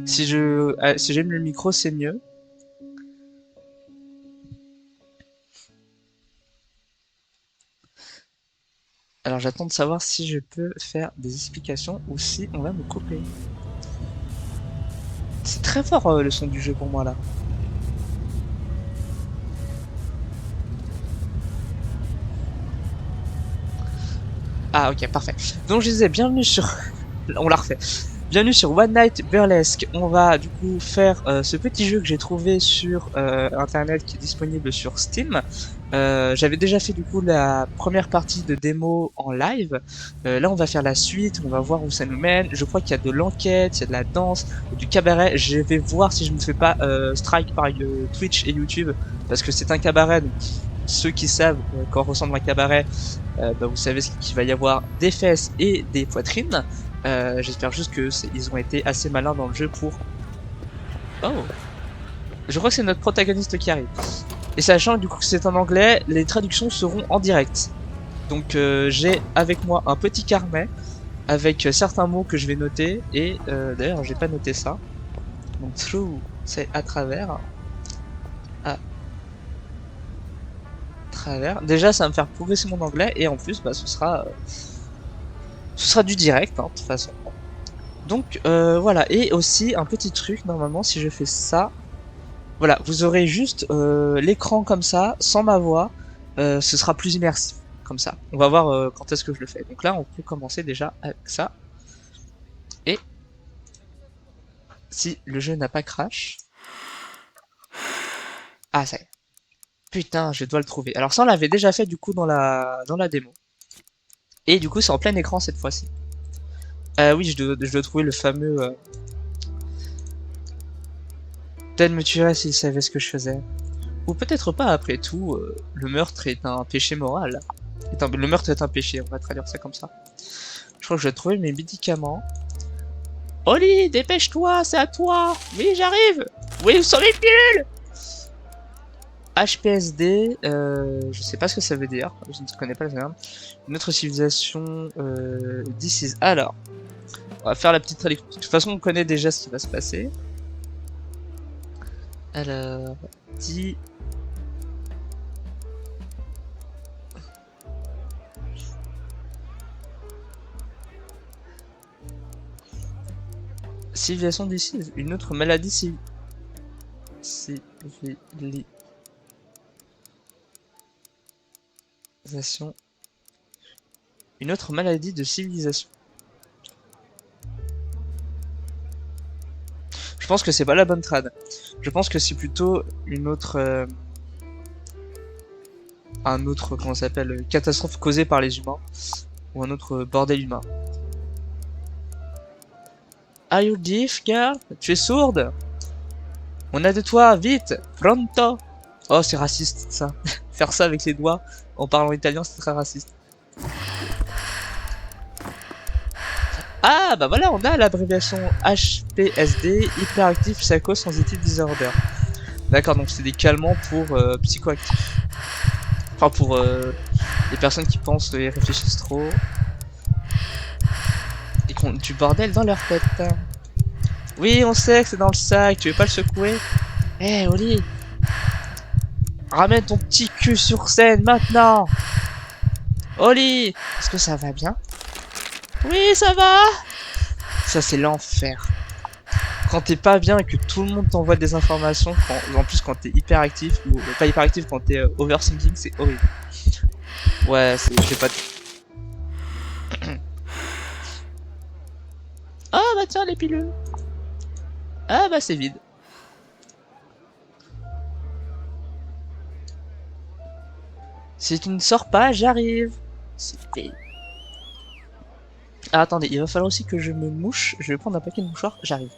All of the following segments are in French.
Si j'aime le micro, c'est mieux. Alors j'attends de savoir si je peux faire des explications ou si on va me couper. C'est très fort le son du jeu pour moi là. Ah ok, parfait. Donc je disais, bienvenue sur... On l'a refait. Bienvenue sur One Night Burlesque. On va du coup faire ce petit jeu que j'ai trouvé sur internet qui est disponible sur Steam. J'avais déjà fait du coup la première partie de démo en live. Là on va faire la suite, on va voir où ça nous mène. Je crois qu'il y a de l'enquête, il y a de la danse, du cabaret. Je vais voir si je ne me fais pas strike par Twitch et YouTube parce que c'est un cabaret. Donc ceux qui savent quand ressemble un cabaret, bah, vous savez qu'il va y avoir des fesses et des poitrines. J'espère juste que ils ont été assez malins dans le jeu pour... Oh, je crois que c'est notre protagoniste qui arrive. Et sachant du coup que c'est en anglais, les traductions seront en direct. Donc j'ai avec moi un petit carnet avec certains mots que je vais noter. Et d'ailleurs j'ai pas noté ça. Donc through, c'est à travers. À travers. Déjà ça va me faire progresser mon anglais. Et en plus bah, ce sera du direct hein, de toute façon. Donc voilà, et aussi un petit truc, normalement si je fais ça, voilà, vous aurez juste l'écran comme ça, sans ma voix, ce sera plus immersif, comme ça. On va voir quand est-ce que je le fais. Donc là, on peut commencer déjà avec ça, et si le jeu n'a pas crash... Ah ça y est, putain, je dois le trouver. Alors ça, on l'avait déjà fait du coup dans la démo. Et du coup, c'est en plein écran cette fois-ci. Oui, je dois trouver le fameux... Ted me tuerait s'il savait ce que je faisais. Ou peut-être pas, après tout, le meurtre est un péché moral. Le meurtre est un péché, on va traduire ça comme ça. Je crois que je vais trouver mes médicaments. Oli, dépêche-toi, c'est à toi. Oui, j'arrive. Oui, où sont les pilules? HPSD, je sais pas ce que ça veut dire, je ne connais pas le terme. Une autre civilisation, this is... Alors, on va faire la petite traduction. De toute façon, on connaît déjà ce qui va se passer. Alors, dit... Civilisation d'ici, une autre maladie civilisation. Une autre maladie de civilisation. Je pense que c'est pas la bonne trad. Je pense que c'est plutôt une autre... un autre, comment ça s'appelle, catastrophe causée par les humains. Ou un autre bordel humain. Are you deaf, girl? Tu es sourde? On a de toi, vite! Pronto! Oh, c'est raciste, ça. Faire ça avec les doigts en parlant italien, c'est très raciste. Ah, bah voilà, on a l'abréviation HPSD, Hyperactive Psychosensitive Disorder. D'accord, donc c'est des calmants pour psychoactifs. Enfin, pour les personnes qui pensent et réfléchissent trop. Et qui ont du bordel dans leur tête. Oui, on sait que c'est dans le sac, tu veux pas le secouer? Eh, Oli! Ramène ton petit cul sur scène maintenant! Oli! Est-ce que ça va bien? Oui, ça va! Ça, c'est l'enfer. Quand t'es pas bien et que tout le monde t'envoie des informations, en plus quand t'es hyperactif, ou pas hyperactif, quand t'es overthinking, c'est horrible. Ouais, j'ai pas de... Ah bah tiens, les pilules! Ah bah c'est vide. Si tu ne sors pas, j'arrive. C'est fait. Ah attendez, il va falloir aussi que je me mouche. Je vais prendre un paquet de mouchoirs, j'arrive.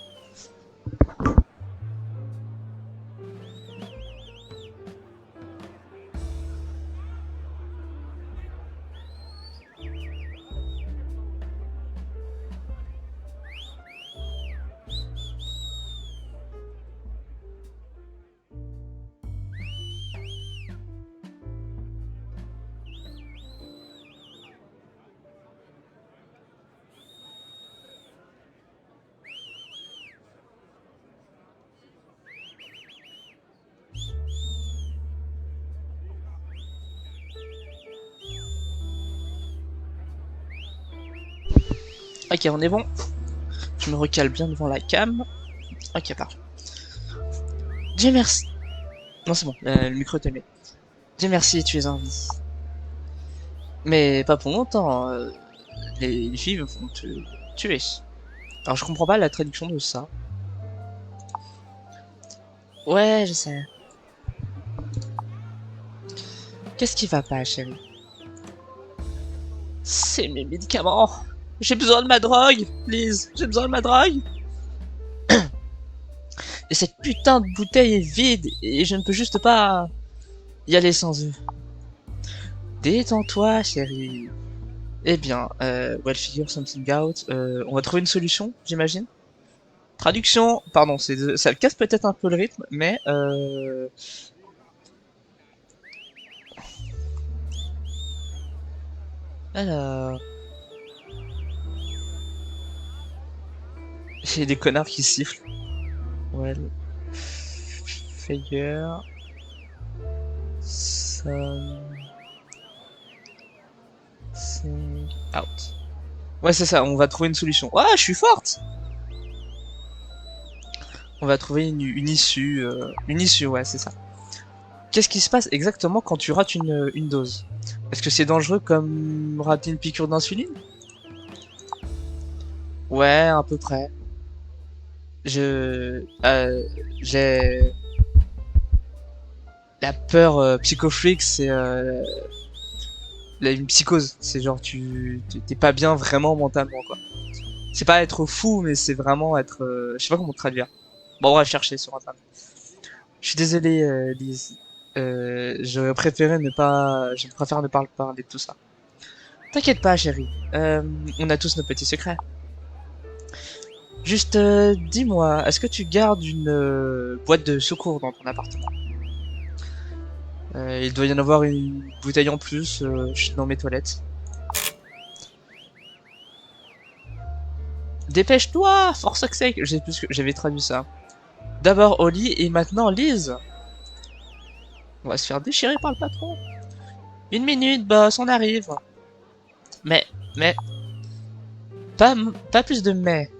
Ok, on est bon. Je me recale bien devant la cam. Ok, parfait. Dieu merci. Non, c'est bon, le micro est allumé. Dieu merci, tu es en vie. Mais pas pour longtemps. Les filles vont te tuer. Alors, je comprends pas la traduction de ça. Ouais, je sais. Qu'est-ce qui va pas, chérie? C'est mes médicaments. J'ai besoin de ma drogue, please. J'ai besoin de ma drogue. Et cette putain de bouteille est vide et je ne peux juste pas y aller sans eux. Détends-toi, chérie. Eh bien, we'll figure something out. On va trouver une solution, j'imagine. Traduction, pardon, ça casse peut-être un peu le rythme, mais alors, j'ai des connards qui sifflent. Well, figure something out. Ouais, c'est ça, on va trouver une solution. Ouais, je suis forte! On va trouver une issue, ouais, c'est ça. Qu'est-ce qui se passe exactement quand tu rates une dose? Est-ce que c'est dangereux comme rater une piqûre d'insuline? Ouais, à peu près. Je, j'ai la peur psychofreak, c'est une psychose. C'est genre t'es pas bien vraiment mentalement quoi. C'est pas être fou, mais c'est vraiment être, je sais pas comment traduire. Bon, on va chercher sur internet. Je suis désolé, Lise. Je préfère ne pas parler de tout ça. T'inquiète pas, chérie. On a tous nos petits secrets. Juste, dis-moi, est-ce que tu gardes une boîte de secours dans ton appartement? Il doit y en avoir une bouteille en plus dans mes toilettes. Dépêche-toi, for fuck's sake! J'ai plus que j'avais traduit ça. D'abord Oli et maintenant Lise. On va se faire déchirer par le patron. Une minute, boss, on arrive. Mais, mais, pas plus de mais.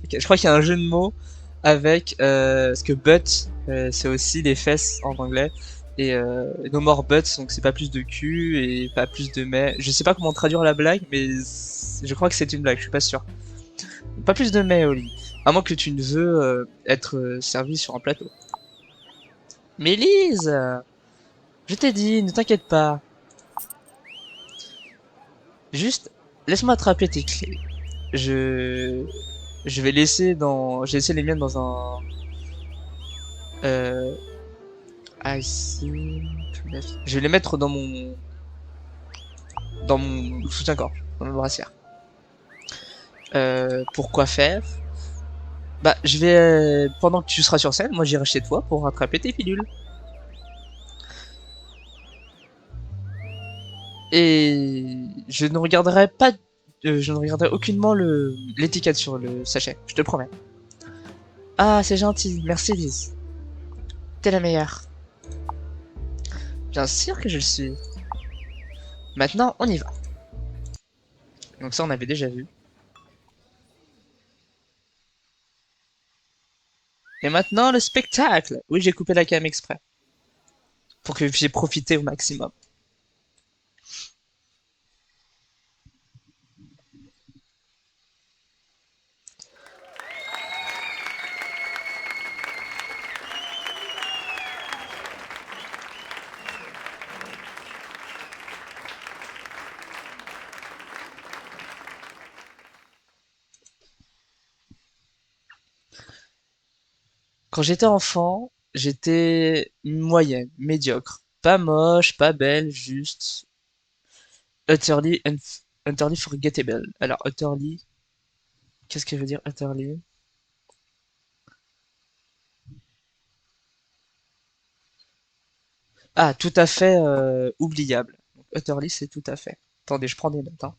Ok, je crois qu'il y a un jeu de mots avec parce que butt c'est aussi les fesses en anglais et no more butts donc c'est pas plus de cul et pas plus de mais. Je sais pas comment traduire la blague mais je crois que c'est une blague, je suis pas sûr. Pas plus de mais Oli. À moins que tu ne veux être servi sur un plateau. Mais Lise, je t'ai dit, ne t'inquiète pas. Juste laisse-moi attraper tes clés. Je je vais laisser dans j'ai laissé les miennes dans un euh, I see. Je vais les mettre dans mon soutien-gorge, dans ma brassière. Pourquoi faire? Bah, je vais pendant que tu seras sur scène, moi j'irai chez toi pour rattraper tes pilules. Et je ne regarderai aucunement l'étiquette sur le sachet, je te promets. Ah, c'est gentil, merci Lise. T'es la meilleure. Bien sûr que je le suis. Maintenant, on y va. Donc ça, on avait déjà vu. Et maintenant, le spectacle. Oui, j'ai coupé la cam exprès. Pour que j'ai profité au maximum. Quand j'étais enfant, j'étais moyenne, médiocre. Pas moche, pas belle, juste utterly forgettable. Alors, utterly, qu'est-ce que veut dire utterly? Ah, tout à fait oubliable. Donc, utterly, c'est tout à fait. Attendez, je prends des notes, hein.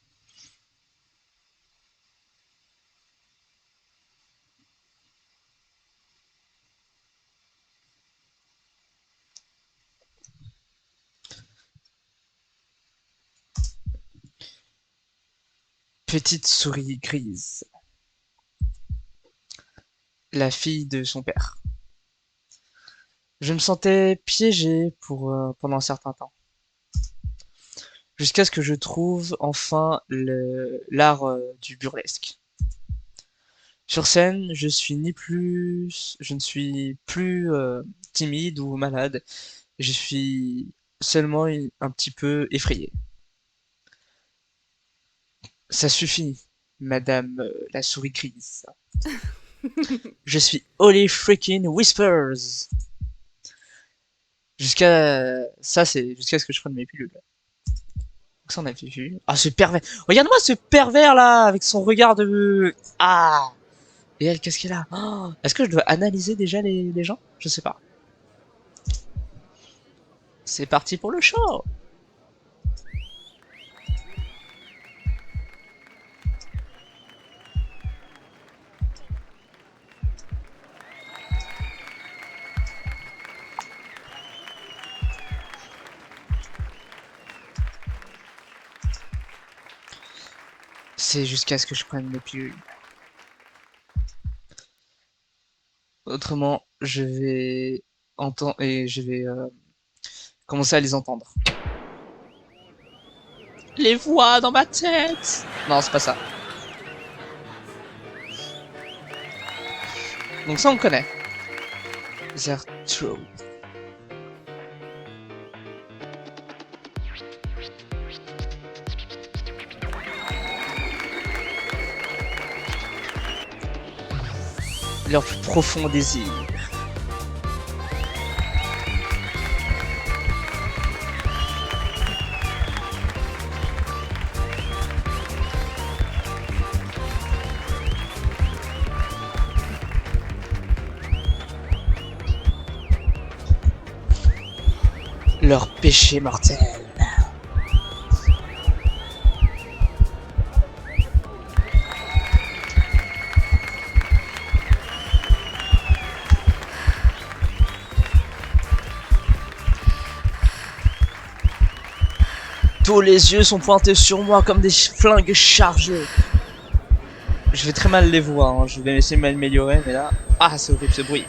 Petite souris grise, la fille de son père. Je me sentais piégé pendant un certain temps, jusqu'à ce que je trouve enfin l'art du burlesque. Sur scène, je ne suis plus timide ou malade, je suis seulement un petit peu effrayé. Ça suffit, Madame la souris grise. Je suis Holy Freaking Whispers. C'est jusqu'à ce que je prenne mes pilules. Donc ça on avait vu. Ah ce pervers. Regarde-moi ce pervers là avec son regard de. Ah. Et elle qu'est-ce qu'elle a? Oh, est-ce que je dois analyser déjà les gens? Je sais pas. C'est parti pour le show. C'est jusqu'à ce que je prenne mes pilules. Autrement, je vais commencer à les entendre. Les voix dans ma tête. Non, c'est pas ça. Donc ça on connaît. Zertrude. Leur plus profond désir. Leur péché mortel. Tous les yeux sont pointés sur moi comme des flingues chargées. Je vais très mal les voir, hein. Je vais essayer de m'améliorer, mais là... Ah, c'est horrible ce bruit.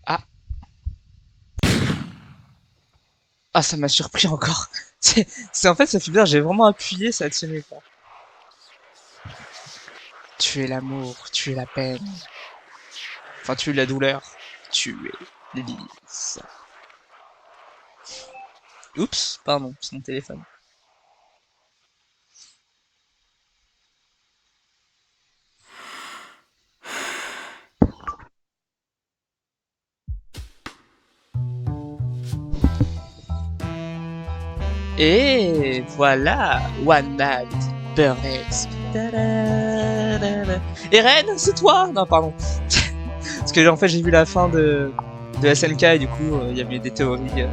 Ah, ah ça m'a surpris encore. En fait, ça fait bizarre, j'ai vraiment appuyé, ça a tiré, quoi. Tu es l'amour, tu es la peine. Enfin, tu es la douleur. Tu es Lise. Oups, pardon, c'est mon téléphone. Et voilà, One Night Burlesque. Et Ren, c'est toi? Non, pardon. Parce que en fait, j'ai vu la fin de SNK et du coup, il y avait des théories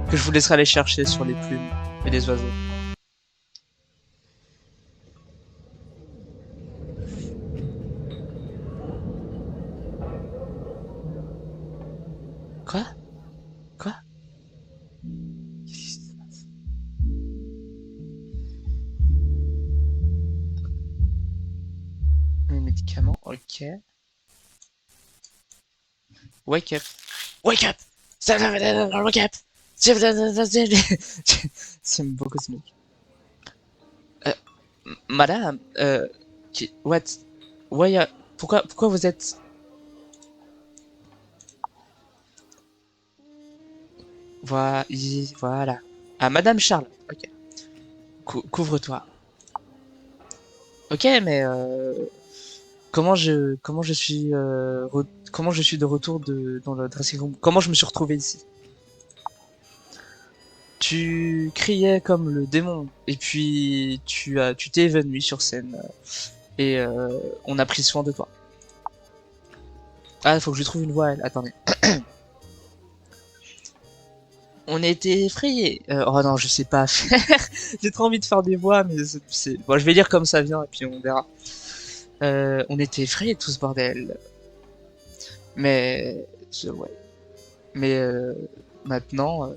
que je vous laisserai aller chercher sur les plumes et les oiseaux. Quoi? Quoi? Les médicaments, ok. Wake up. Wake up! Wake up! C'est beaucoup cosmique. Euh, Madame, what? Pourquoi vous êtes... Voilà. Ah, Madame Charles. Ok. Couvre-toi. Ok, mais comment je suis comment je suis de retour dans le dressing room. Comment je me suis retrouvé ici. Tu criais comme le démon et puis tu t'es évanoui sur scène et on a pris soin de toi. Ah, il faut que je trouve une voix. Attendez. On était effrayés. Oh non, je sais pas faire. J'ai trop envie de faire des voix, mais bon, je vais lire comme ça vient et puis on verra. On était effrayés de tout ce bordel. Mais ouais. Mais maintenant,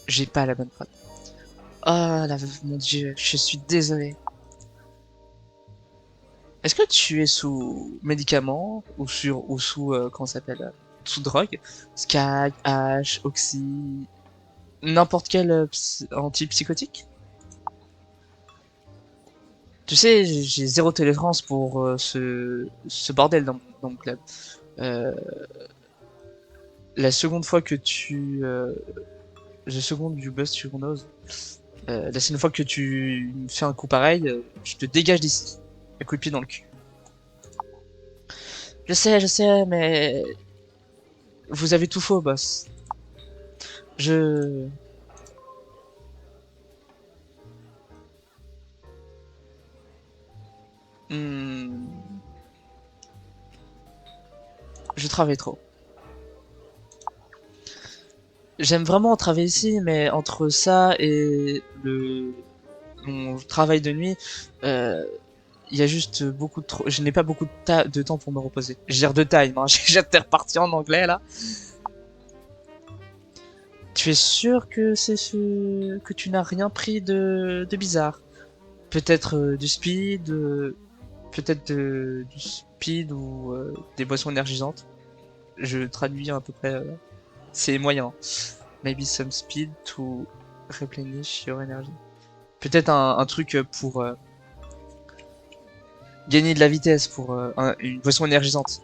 j'ai pas la bonne preuve. Oh mon dieu, je suis désolé. Est-ce que tu es sous médicaments ou sous comment ça s'appelle sous drogue? Sky, H, Oxy, n'importe quel antipsychotique? Tu sais, j'ai zéro tolérance pour ce bordel dans mon club. Euh, la seconde fois que la seconde du bust sur nose, la seconde fois que tu me fais un coup pareil, je te dégage d'ici. Un coup de pied dans le cul. Je sais, mais vous avez tout faux, boss. Je... Hmm, je travaille trop. J'aime vraiment travailler ici, mais entre ça et mon travail de nuit, euh, il y a juste beaucoup de trop. Je n'ai pas beaucoup de temps pour me reposer. Je gère de time, hein. J'ai reparti en anglais là. Tu es sûr que que tu n'as rien pris de bizarre? Peut-être du speed, peut-être du speed ou des boissons énergisantes. Je traduis à peu près. C'est moyen. Maybe some speed to replenish your energy. Peut-être un truc pour gagner de la vitesse, pour une boisson énergisante.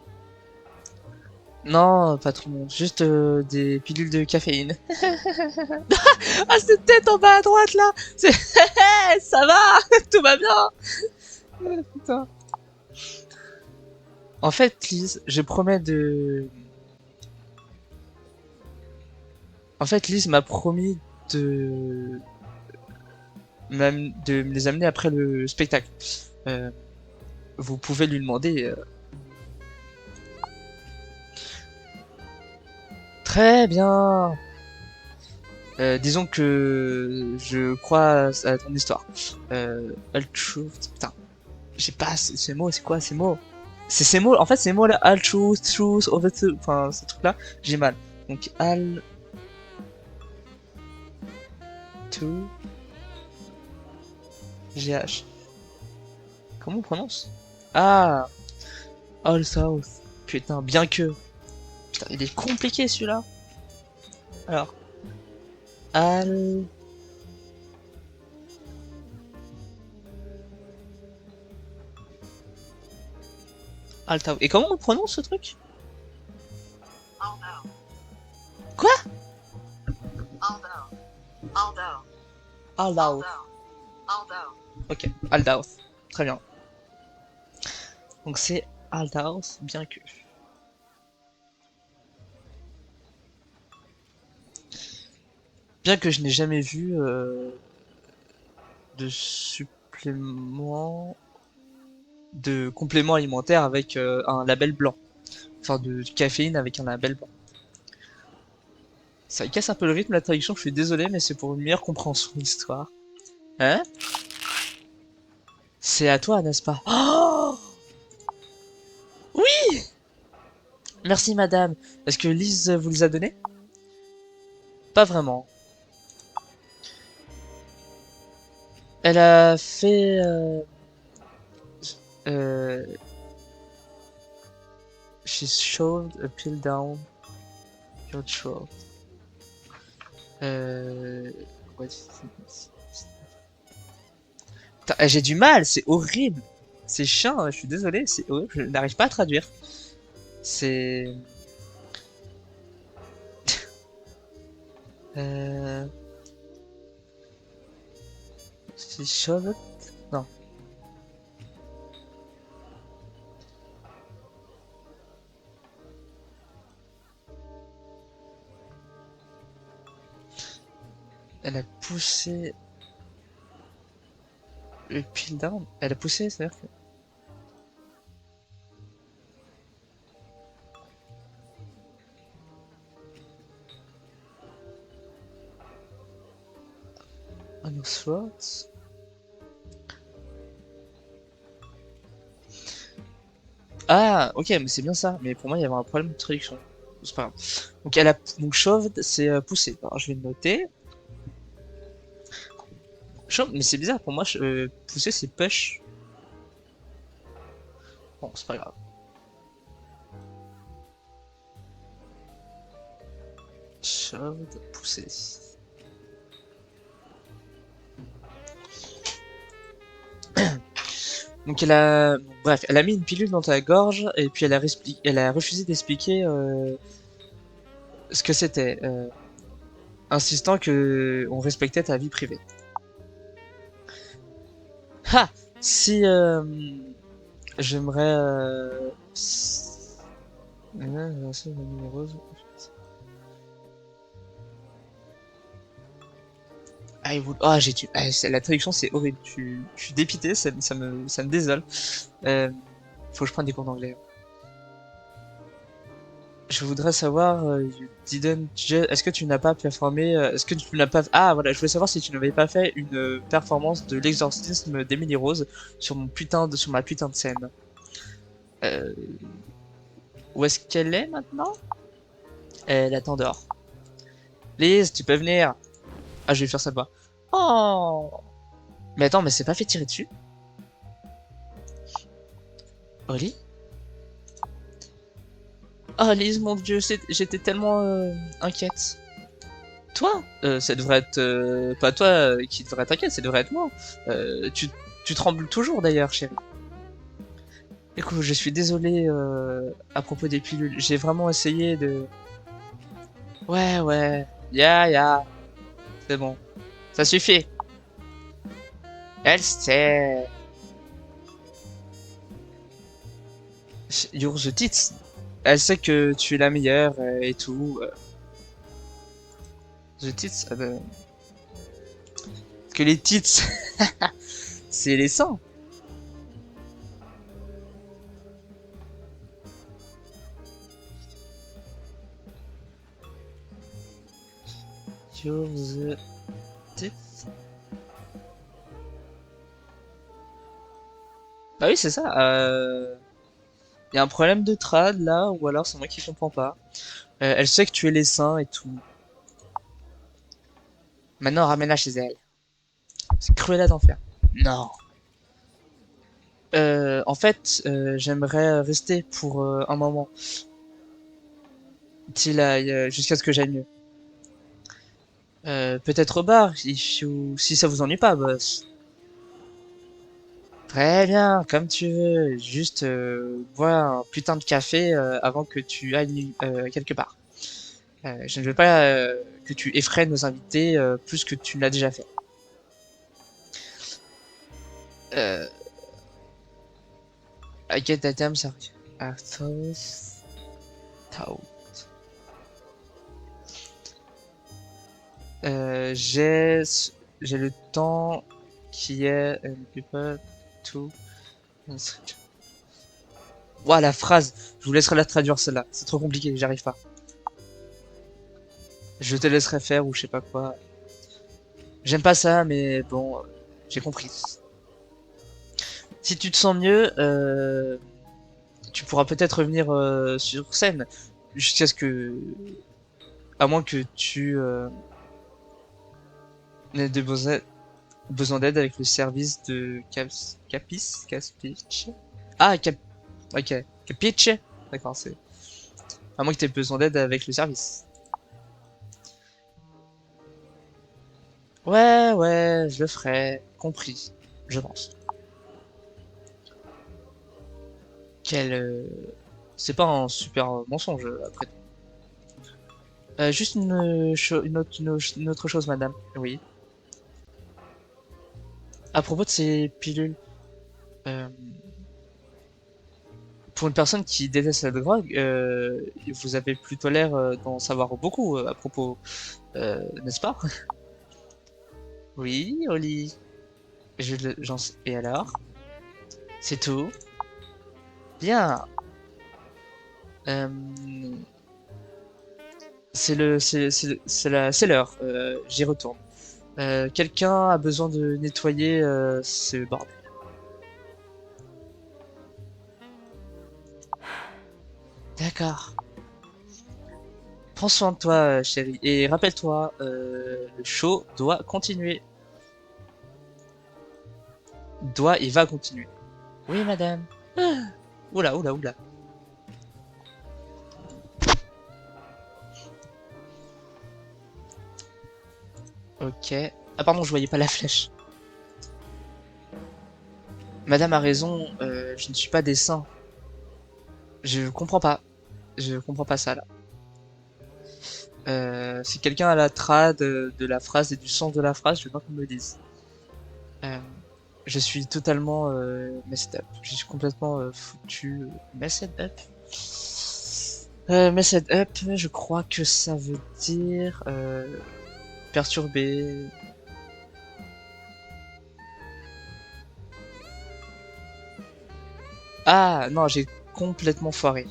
Non, patron, juste des pilules de caféine. Ah, cette tête en bas à droite là, ça va, tout va bien. Putain. En fait, Lise, je promets de. En fait, Lise m'a promis de de me les amener après le spectacle. Euh, vous pouvez lui demander. Très bien. Disons que je crois à ton histoire. All truth. Putain, j'ai pas ces mots. C'est quoi ces mots? C'est ces mots. En fait, ces mots là. All truth, truth, all the truth. Enfin, ces trucs là. J'ai mal. Donc all to gh. Comment on prononce? Ah, all south. Putain, bien que. Putain, il est compliqué celui-là. Alors, all. Altao. Et comment on prononce ce truc? Quoi? Aldao. Ok, Aldaos. Très bien. Donc c'est Aldaos, bien que. Bien que je n'ai jamais vu de supplément de complément alimentaire avec un label blanc. Enfin, de caféine avec un label blanc. Ça casse un peu le rythme, la traduction, je suis désolé, mais c'est pour une meilleure compréhension de l'histoire. Hein? C'est à toi, n'est-ce pas? Oh, oui! Merci, madame. Est-ce que Lise vous les a donnés? Pas vraiment. Elle a fait... euh, she shoved a pill down your throat. Euh... ouais, putain, j'ai du mal, c'est horrible. C'est chiant, je suis désolé, c'est horrible, je n'arrive pas à traduire. C'est... Euh... She shoved... Non. Elle a poussé le pile down. Elle a poussé, c'est-à-dire que... On your throat. Ah, ok, mais c'est bien ça. Mais pour moi, il y avait un problème de traduction. C'est pas grave. Donc, elle a... Donc, chauve, c'est poussé. Alors, je vais le noter. Chauve, mais c'est bizarre. Pour moi, poussé, c'est push. Bon, c'est pas grave. Chauve, poussé. Donc elle a, bref, elle a mis une pilule dans ta gorge et puis elle a refusé d'expliquer ce que c'était, insistant que on respectait ta vie privée. Ha! Si j'aimerais Ah, la traduction c'est horrible. Je suis dépité, ça me désole. Euh, Faut que je prenne des cours d'anglais. Je voudrais savoir, est-ce que tu n'as pas performé, est-ce que tu n'as pas, ah voilà, je voulais savoir si tu n'avais pas fait une performance de l'exorcisme d'Emily Rose sur ma putain de scène. Euh, Où est-ce qu'elle est maintenant? Elle attend dehors. Lise, tu peux venir. Ah, je vais faire ça de bas. Oh! Mais attends, mais c'est pas fait tirer dessus? Oli? Oh, Lise, mon dieu, j'étais tellement inquiète. Toi, ça devrait être pas toi qui devrait t'inquiéter, ça devrait être moi. Tu trembles toujours d'ailleurs, chérie. Écoute, je suis désolé à propos des pilules. J'ai vraiment essayé de. Ouais, ouais, c'est bon, ça suffit. Elle sait. You're the tits. Elle sait que tu es la meilleure et tout. The tits, ah ben, que les tits, c'est les seins. You're the tits. Bah oui, c'est ça. Y a un problème de trad là, ou alors c'est moi qui comprends pas. Elle sait que tu es les seins et tout. Maintenant, ramène-la chez elle. C'est Cruella d'enfer. Non. En fait, j'aimerais rester pour un moment. Jusqu'à ce que j'aille mieux. Peut-être au bar, si ça vous ennuie pas, boss. Très bien, comme tu veux. Juste bois un putain de café avant que tu ailles quelque part. Je ne veux pas que tu effraies nos invités plus que tu ne l'as déjà fait. Euh, I get that I'm sorry. Arthos. Tau. J'ai le temps qui est people to. Ouah, la phrase. Je vous laisserai la traduire celle-là. C'est trop compliqué, j'arrive pas. Je te laisserai faire ou je sais pas quoi. J'aime pas ça, mais bon, j'ai compris. Si tu te sens mieux, tu pourras peut-être revenir sur scène jusqu'à ce que, à moins que tu n'aies besoin d'aide avec le service de Caspitch. Ah, ok, Capiche. D'accord, c'est. À moins que tu aies besoin d'aide avec le service. Ouais, ouais, je le ferai. Compris, je pense. Quel. C'est pas un super mensonge, après. Juste une autre chose, madame. Oui. À propos de ces pilules, euh, pour une personne qui déteste la drogue, vous avez plutôt l'air d'en savoir beaucoup à propos, n'est-ce pas? Oui, Oli. Et alors? C'est tout? Bien. Euh, c'est l'heure. J'y retourne. Quelqu'un a besoin de nettoyer ce bordel. D'accord. Prends soin de toi, chérie. Et rappelle-toi, le show doit continuer. Doit et va continuer. Oui, madame. Ah. Oula, oula, oula. Ok. Ah pardon, je voyais pas la flèche. Madame a raison, je ne suis pas des saints. Je comprends pas. Je comprends pas ça là. Si quelqu'un a la trad de la phrase et du sens de la phrase, je veux pas qu'on me le dise. Euh, je suis totalement messed up. Je suis complètement foutu. Messed up. Messed up, je crois que ça veut dire perturbé. Ah non, j'ai complètement foiré.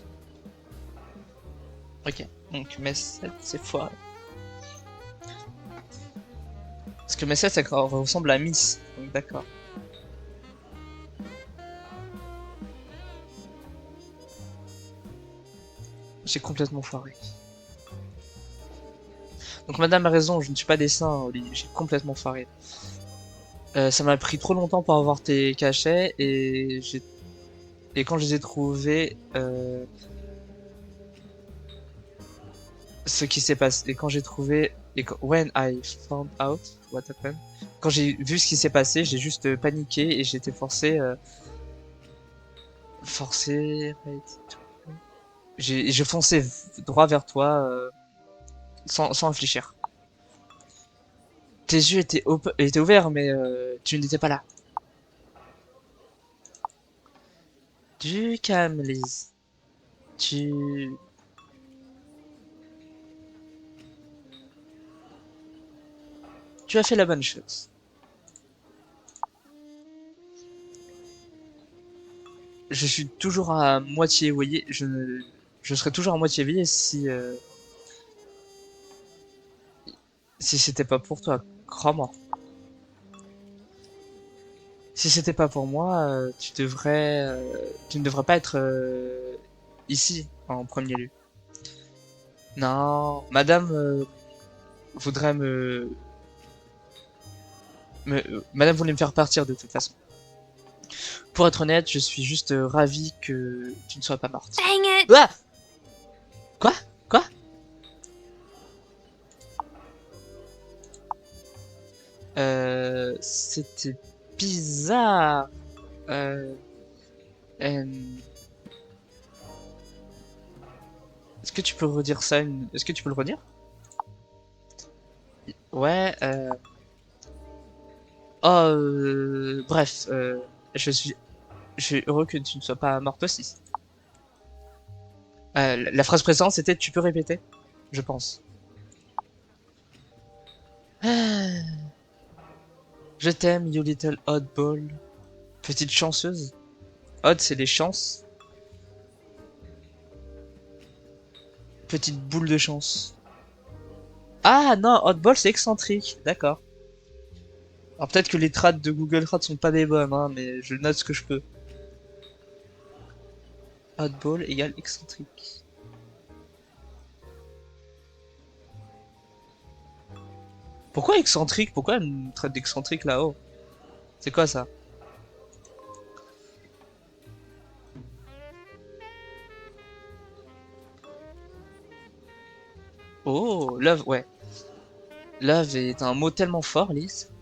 Ok, donc messed c'est foiré. Parce que messed ça ressemble à miss. Donc d'accord. J'ai complètement foiré. Donc madame a raison, je ne suis pas des saints, Oli. J'ai complètement foiré. Ça m'a pris trop longtemps pour avoir tes cachets et quand je les ai trouvés, ce qui s'est passé et quand j'ai trouvé when I found out what happened, quand j'ai vu ce qui s'est passé, j'ai juste paniqué et j'étais forcé, je fonçais droit vers toi sans réfléchir. Tes yeux étaient ouverts mais tu n'étais pas là. Du calme, Lise. Tu tu as fait la bonne chose. Je suis toujours à moitié éveillé. Je serais toujours à moitié éveillé si c'était pas pour toi. Crois-moi. Si c'était pas pour moi, tu ne devrais pas être ici en premier lieu. Non, Madame voudrait Madame voulait me faire partir de toute façon. Pour être honnête, je suis juste ravi que tu ne sois pas morte. Dang it! Ah! Quoi? Quoi? C'était bizarre. Euh, euh, Est-ce que tu peux redire ça Est-ce que tu peux le redire? Ouais. Oh, bref. Je suis heureux que tu ne sois pas morte aussi. La phrase précédente, c'était tu peux répéter? Je pense. Ah, je t'aime, you little oddball. Petite chanceuse. Odd, c'est les chances. Petite boule de chance. Ah non, oddball, c'est excentrique. D'accord. Alors peut-être que les trades de Google Trad sont pas des bonnes, hein, mais je note ce que je peux. Oddball égale excentrique. Pourquoi excentrique? Pourquoi une traite d'excentrique là-haut? C'est quoi ça? Oh, love, ouais. Love est un mot tellement fort, Lise.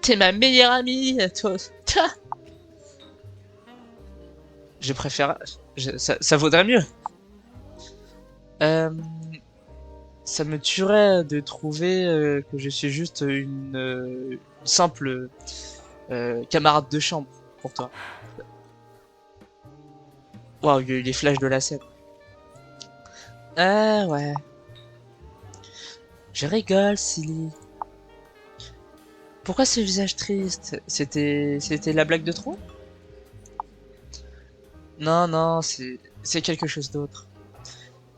T'es ma meilleure amie, toi. Ta. Je préfère. Ça vaudrait mieux. Euh, Ça me tuerait de trouver que je suis juste une simple camarade de chambre pour toi. Waouh, il y a eu les flashs de la scène. Ah ouais. Je rigole, silly. Pourquoi ce visage triste? C'était la blague de trop? Non, non, c'est quelque chose d'autre.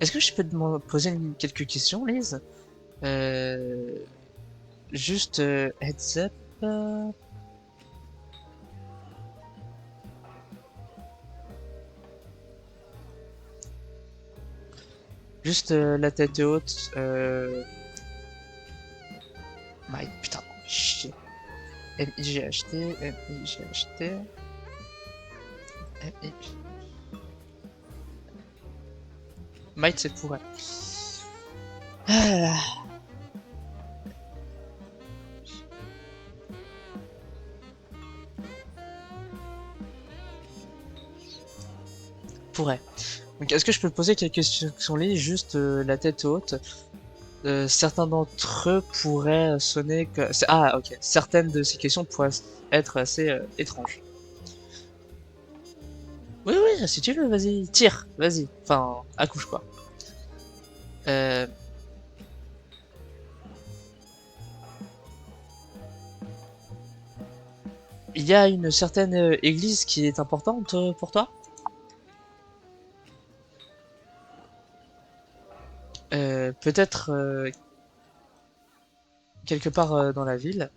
Est-ce que je peux te poser quelques questions, Lise? Euh, juste heads up. Juste la tête haute. Putain, chier. M-I-G-H-T, M-I-G-H-T, M-I... Might, c'est pour elle. Ah, pourrait. Donc, est-ce que je peux te poser quelques questions Lise, juste la tête haute? Certains d'entre eux pourraient sonner que... Ah, ok. Certaines de ces questions pourraient être assez étranges. Oui, oui, si tu veux, vas-y, tire, vas-y. Enfin, accouche quoi. Euh, il y a une certaine église qui est importante pour toi? Peut-être quelque part dans la ville.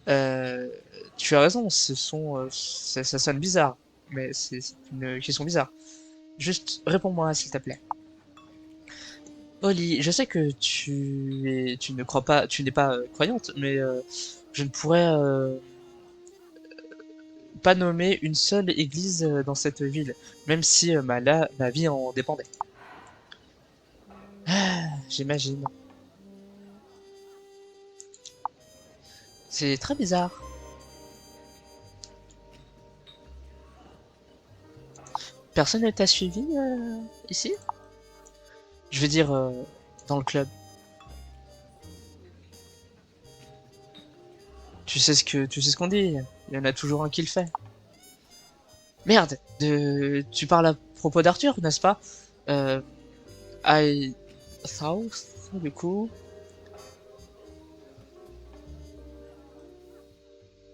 Euh, Tu as raison, ça sonne bizarre, mais c'est une question bizarre. Juste réponds-moi s'il te plaît. Oli, je sais que tu ne crois pas, tu n'es pas croyante, mais je ne pourrais pas nommer une seule église dans cette ville, même si ma vie en dépendait. J'imagine. C'est très bizarre. Personne ne t'a suivi ici? Je veux dire, dans le club. Tu sais ce qu'on dit. Il y en a toujours un qui le fait. Merde, tu parles à propos d'Arthur, n'est-ce pas? Euh, I South, du coup.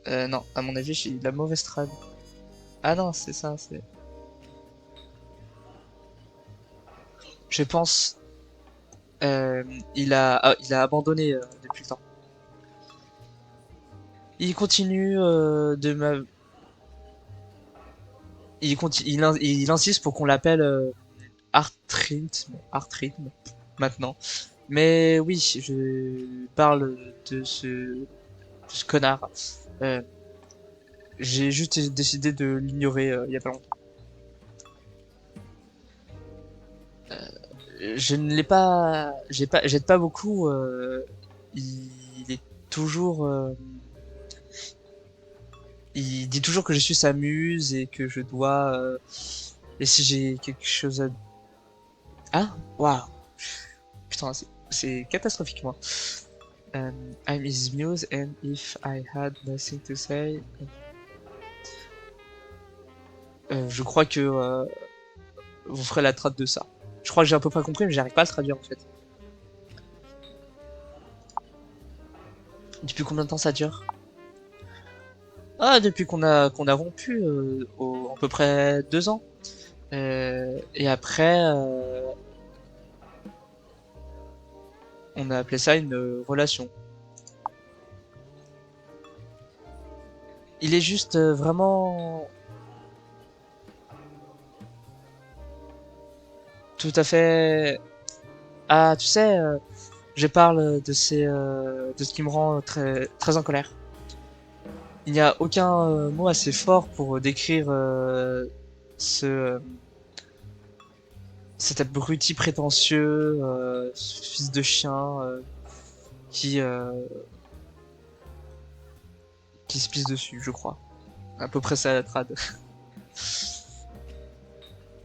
Non, à mon avis, j'ai la mauvaise trad. Ah non, c'est ça, c'est. Je pense, euh, il a abandonné depuis le temps. Il continue il insiste pour qu'on l'appelle Art Rhythm maintenant. Mais oui, je parle de ce connard. Euh, j'ai juste décidé de l'ignorer il y a pas longtemps. Je ne l'ai pas, j'aide pas beaucoup. Il est toujours, il dit toujours que je suis sa muse et que je dois. Et si j'ai quelque chose à, ah, waouh, putain, c'est catastrophique moi. I'm his muse and if I had nothing to say, je crois que vous ferez la trad de ça. Je crois que j'ai à peu près compris, mais j'arrive pas à le traduire en fait. Depuis combien de temps ça dure? Ah, depuis qu'on a rompu, à peu près 2 ans. Et après, on a appelé ça une relation. Il est juste vraiment tout à fait. Ah, tu sais, je parle de ce qui me rend très en colère. Il n'y a aucun mot assez fort pour décrire ce cet abruti prétentieux, ce fils de chien qui euh, qui se pisse dessus, je crois. À peu près ça la trad.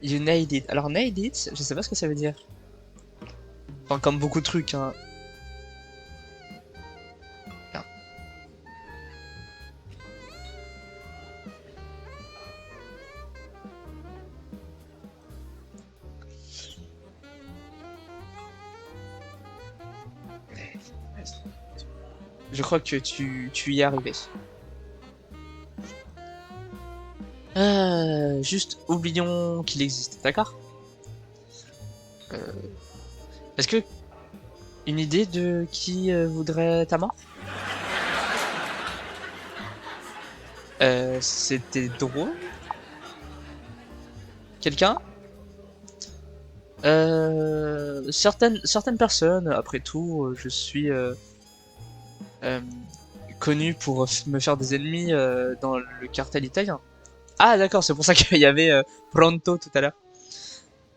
You nailed it. Alors nailed it, je sais pas ce que ça veut dire. Enfin, comme beaucoup de trucs, hein. Bien. Je crois que tu y es arrivé. Juste oublions qu'il existe, d'accord? Euh, Est-ce que une idée de qui voudrait ta mort? C'était drôle? Quelqu'un? Certaines personnes, après tout, je suis euh, connu pour me faire des ennemis dans le cartel italien. Ah d'accord, c'est pour ça qu'il y avait Pronto tout à l'heure.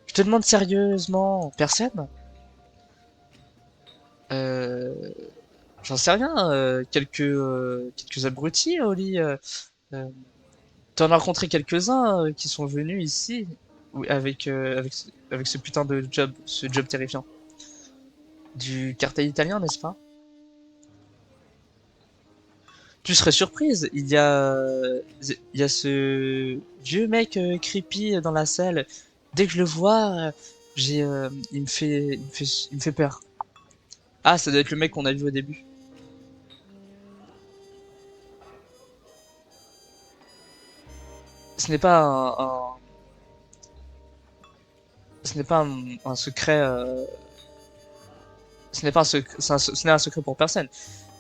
Je te demande sérieusement, personne? Euh, J'en sais rien, quelques abrutis au lit. Euh, T'en as rencontré quelques-uns qui sont venus ici oui, avec ce putain de job, ce job terrifiant. Du cartel italien, n'est-ce pas? Tu serais surprise, il y a ce vieux mec creepy dans la salle. Dès que je le vois, il me fait peur. Ah, ça doit être le mec qu'on a vu au début. Ce n'est pas ce n'est pas un secret, ce n'est pas un secret, ce n'est un secret pour personne.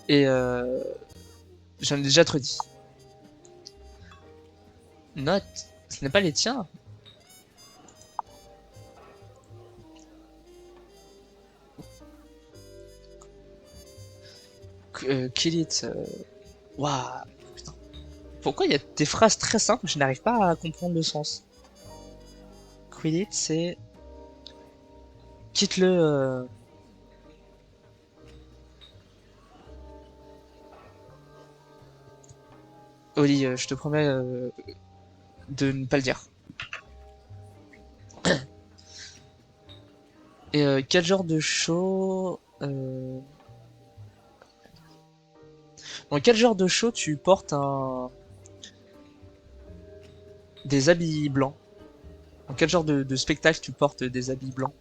Et j'en ai déjà trop dit. Note, ce n'est pas les tiens. Kill it. Waouh. Putain. Pourquoi il y a des phrases très simples, je n'arrive pas à comprendre le sens. Kill it, c'est quitte-le. Oli, je te promets de ne pas le dire. Et quel genre de show dans quel genre de show tu portes des habits blancs? Dans quel genre de spectacle tu portes des habits blancs?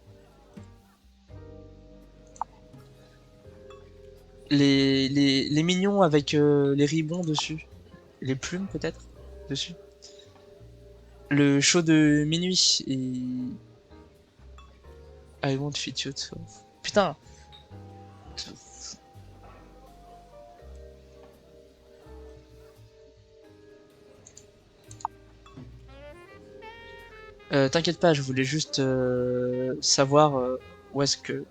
Les mignons avec les ribbons dessus. Les plumes peut-être dessus. Le show de minuit et I won't fit you too. Putain. T'inquiète pas, je voulais juste savoir où est-ce que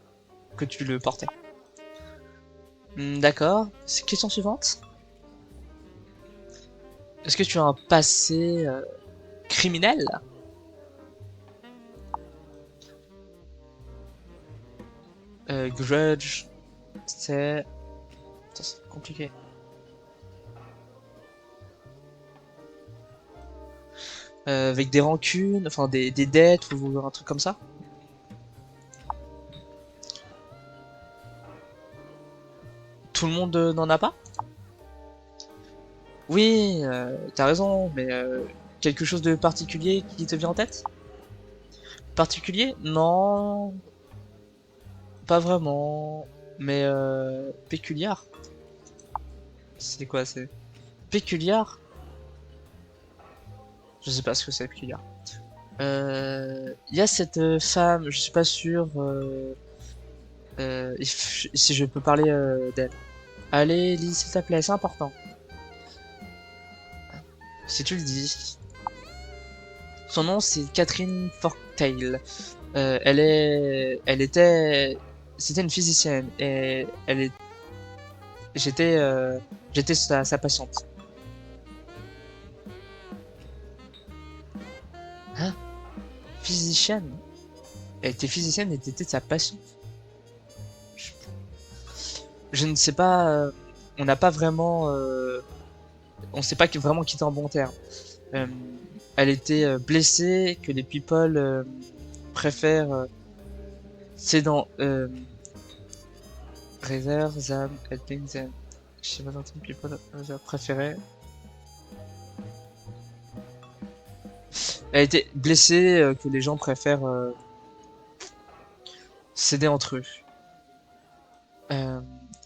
tu le portais. D'accord. Question suivante. Est-ce que tu as un passé criminel? Grudge, c'est... Attends, c'est compliqué. Avec des rancunes, enfin des dettes ou un truc comme ça? Tout le monde n'en a pas? Oui, t'as raison, mais quelque chose de particulier qui te vient en tête? Particulier? Non, pas vraiment. Mais péculiar? C'est quoi, c'est... Péculiar? Je sais pas ce que c'est péculiar. Il y a cette femme, je suis pas sûr si je peux parler d'elle. Allez, lis s'il te plaît, c'est important. Si tu le dis. Son nom c'est Catherine Forktail. Elle était, c'était une physicienne et j'étais, j'étais sa patiente. Hein? Physicienne? Elle était physicienne et t'étais sa patiente. Je, je ne sais pas, on n'a pas vraiment, on sait pas vraiment quitter en bon terme. Euh, Elle était blessée, que les people préfèrent. C'est dans Rather than helping them. Je sais pas dans people préféraient. Elle était blessée, que les gens préfèrent s'aider entre eux. Euh,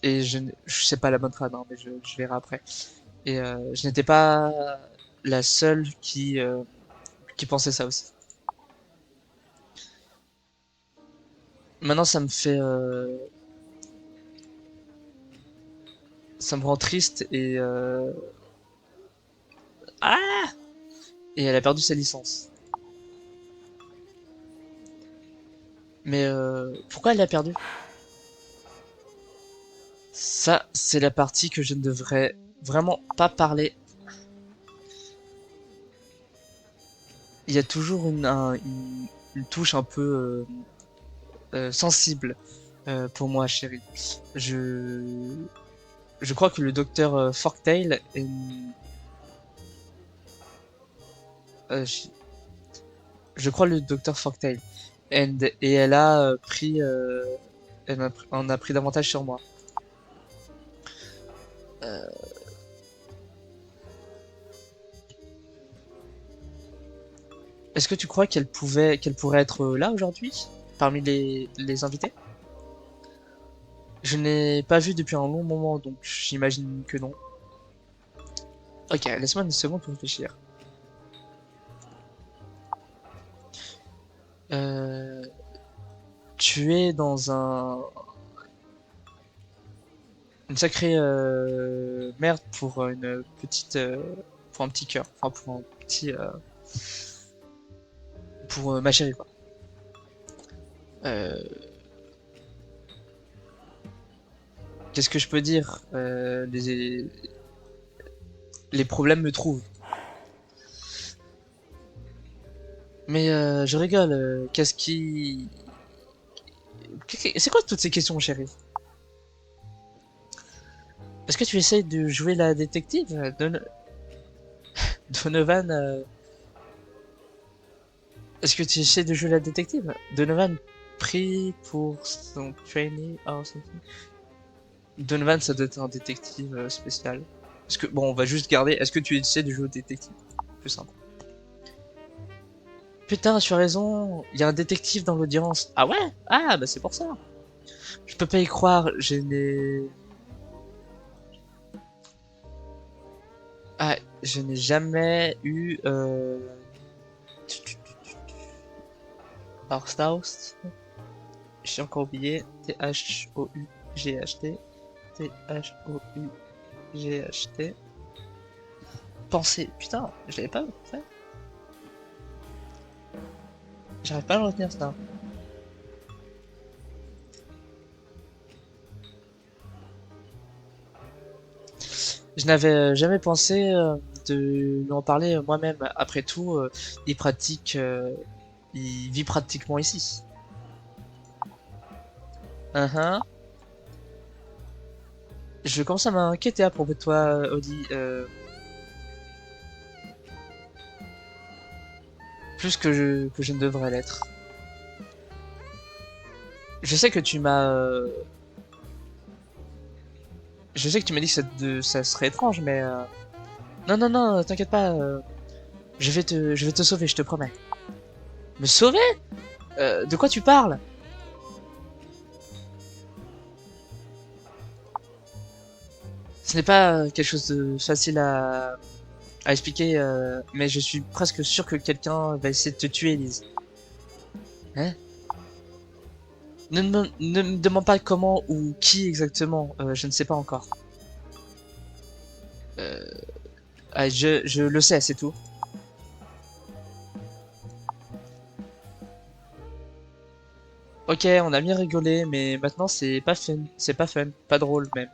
Et je sais pas la bonne phrase, hein, mais je verrai après. Et je n'étais pas la seule qui pensait ça aussi. Maintenant, ça me rend triste ah et elle a perdu sa licence. Mais pourquoi elle l'a perdue? Ça, c'est la partie que je ne devrais vraiment pas parler. Il y a toujours une touche un peu sensible pour moi, chérie. Je, je crois que le docteur Forktail euh, je, je crois le docteur Forktail et elle a en a pris davantage sur moi. Euh, Est-ce que tu crois qu'elle pourrait être là aujourd'hui, parmi les invités? Je n'ai pas vu depuis un long moment, donc j'imagine que non. Ok, laisse-moi une seconde pour réfléchir. Euh, Tu es dans une sacrée merde pour une petite, pour un petit cœur, enfin pour un petit, pour ma chérie quoi. Euh, Qu'est-ce que je peux dire? Les problèmes me trouvent. Mais je rigole. C'est quoi toutes ces questions, chérie? Est-ce que tu essayes de jouer la détective? Donovan, est-ce que tu essaies de jouer la détective? Donovan pris pour son trainee or something. Donovan, ça doit être un détective spécial. Est-ce que, bon, on va juste garder. Est-ce que tu essaies de jouer au détective? Plus simple. Putain, tu as raison. Il y a un détective dans l'audience. Ah ouais? Ah, bah c'est pour ça. Je peux pas y croire. Je n'ai jamais eu Horstaust. J'ai encore oublié. Thought. Thought. Penser. Putain, je l'avais pas fait. J'arrive pas à le retenir ça. Je n'avais jamais pensé de lui en parler moi-même. Après tout, il vit pratiquement ici. Uh-huh. Je commence à m'inquiéter à propos de toi, Oli. Plus que je ne devrais l'être. Je sais que tu m'as... Je sais que tu m'as dit que ça serait étrange, mais... Non, non, non, t'inquiète pas. Je vais te sauver, je te promets. Me sauver? De quoi tu parles? Ce n'est pas quelque chose de facile à expliquer, mais je suis presque sûr que quelqu'un va essayer de te tuer, Elise. Hein? Ne me demande pas comment ou qui exactement, je ne sais pas encore. Euh, je le sais, c'est tout. Ok, on a bien rigolé, mais maintenant c'est pas fun, pas drôle même.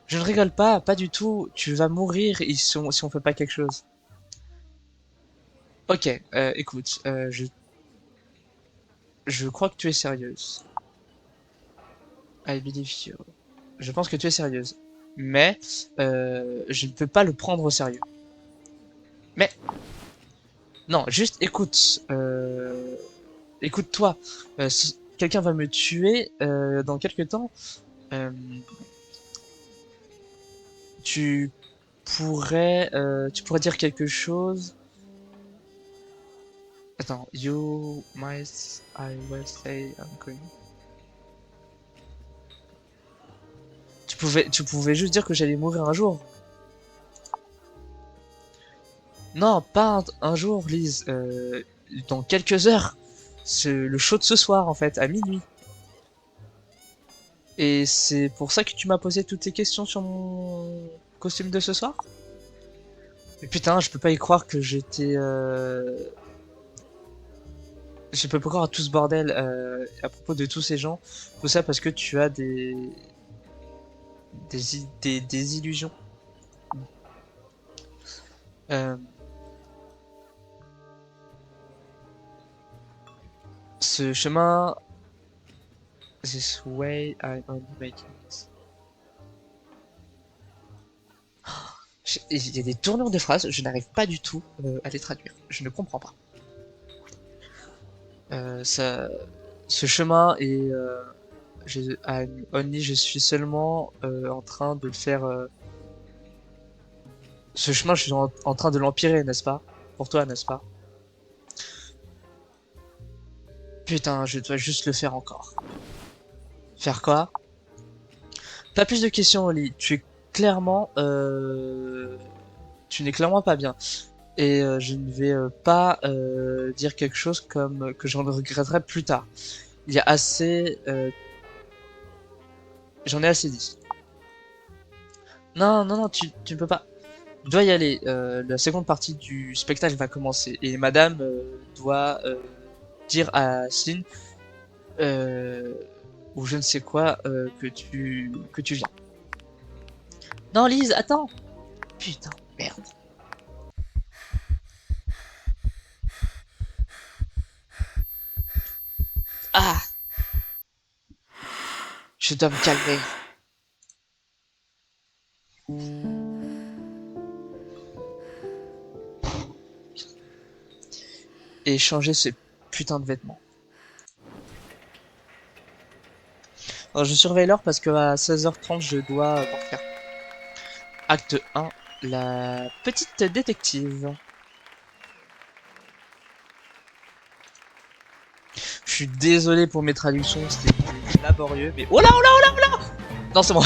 Je ne rigole pas du tout. Tu vas mourir si on fait pas quelque chose. Ok, écoute, je crois que tu es sérieuse. I believe you. Je pense que tu es sérieuse, mais je ne peux pas le prendre au sérieux. Mais non, juste écoute, écoute-toi. Si quelqu'un va me tuer dans quelques temps, euh, tu tu pourrais dire quelque chose. Attends, you might, I will say I'm going. tu pouvais juste dire que j'allais mourir un jour. Non, pas un jour, Lise. Dans quelques heures. Le show de ce soir, en fait, à minuit. Et c'est pour ça que tu m'as posé toutes tes questions sur mon costume de ce soir? Mais putain, je peux pas y croire que j'étais... Je peux pas croire à tout ce bordel à propos de tous ces gens. Tout ça parce que tu as des illusions. Euh, Ce chemin... This way I only make it. Il y a des tournures de phrases, je n'arrive pas du tout à les traduire. Je ne comprends pas. Ça, ce chemin est... Only, je suis seulement en train de le faire... Ce chemin, je suis en train de l'empirer, n'est-ce pas? Pour toi, n'est-ce pas? Putain, je dois juste le faire encore. Faire quoi? Pas plus de questions, Oli. Clairement... Tu n'es clairement pas bien. Et je ne vais pas dire quelque chose comme que j'en regretterai plus tard. Il y a assez... J'en ai assez dit. Non, non, non, tu ne peux pas. Tu dois y aller. La seconde partie du spectacle va commencer. Et madame doit dire à Sin, euh, ou je ne sais quoi, que tu viens. Non, Lise, attends. Putain, merde. Ah, je dois me calmer. Et changer ce putain de vêtements. Alors, je surveille l'heure parce que à 16h30, je dois partir. Acte 1, la petite détective. Je suis désolé pour mes traductions, c'était laborieux, mais... Oh là, oh là, oh là, oh là! Non, c'est bon.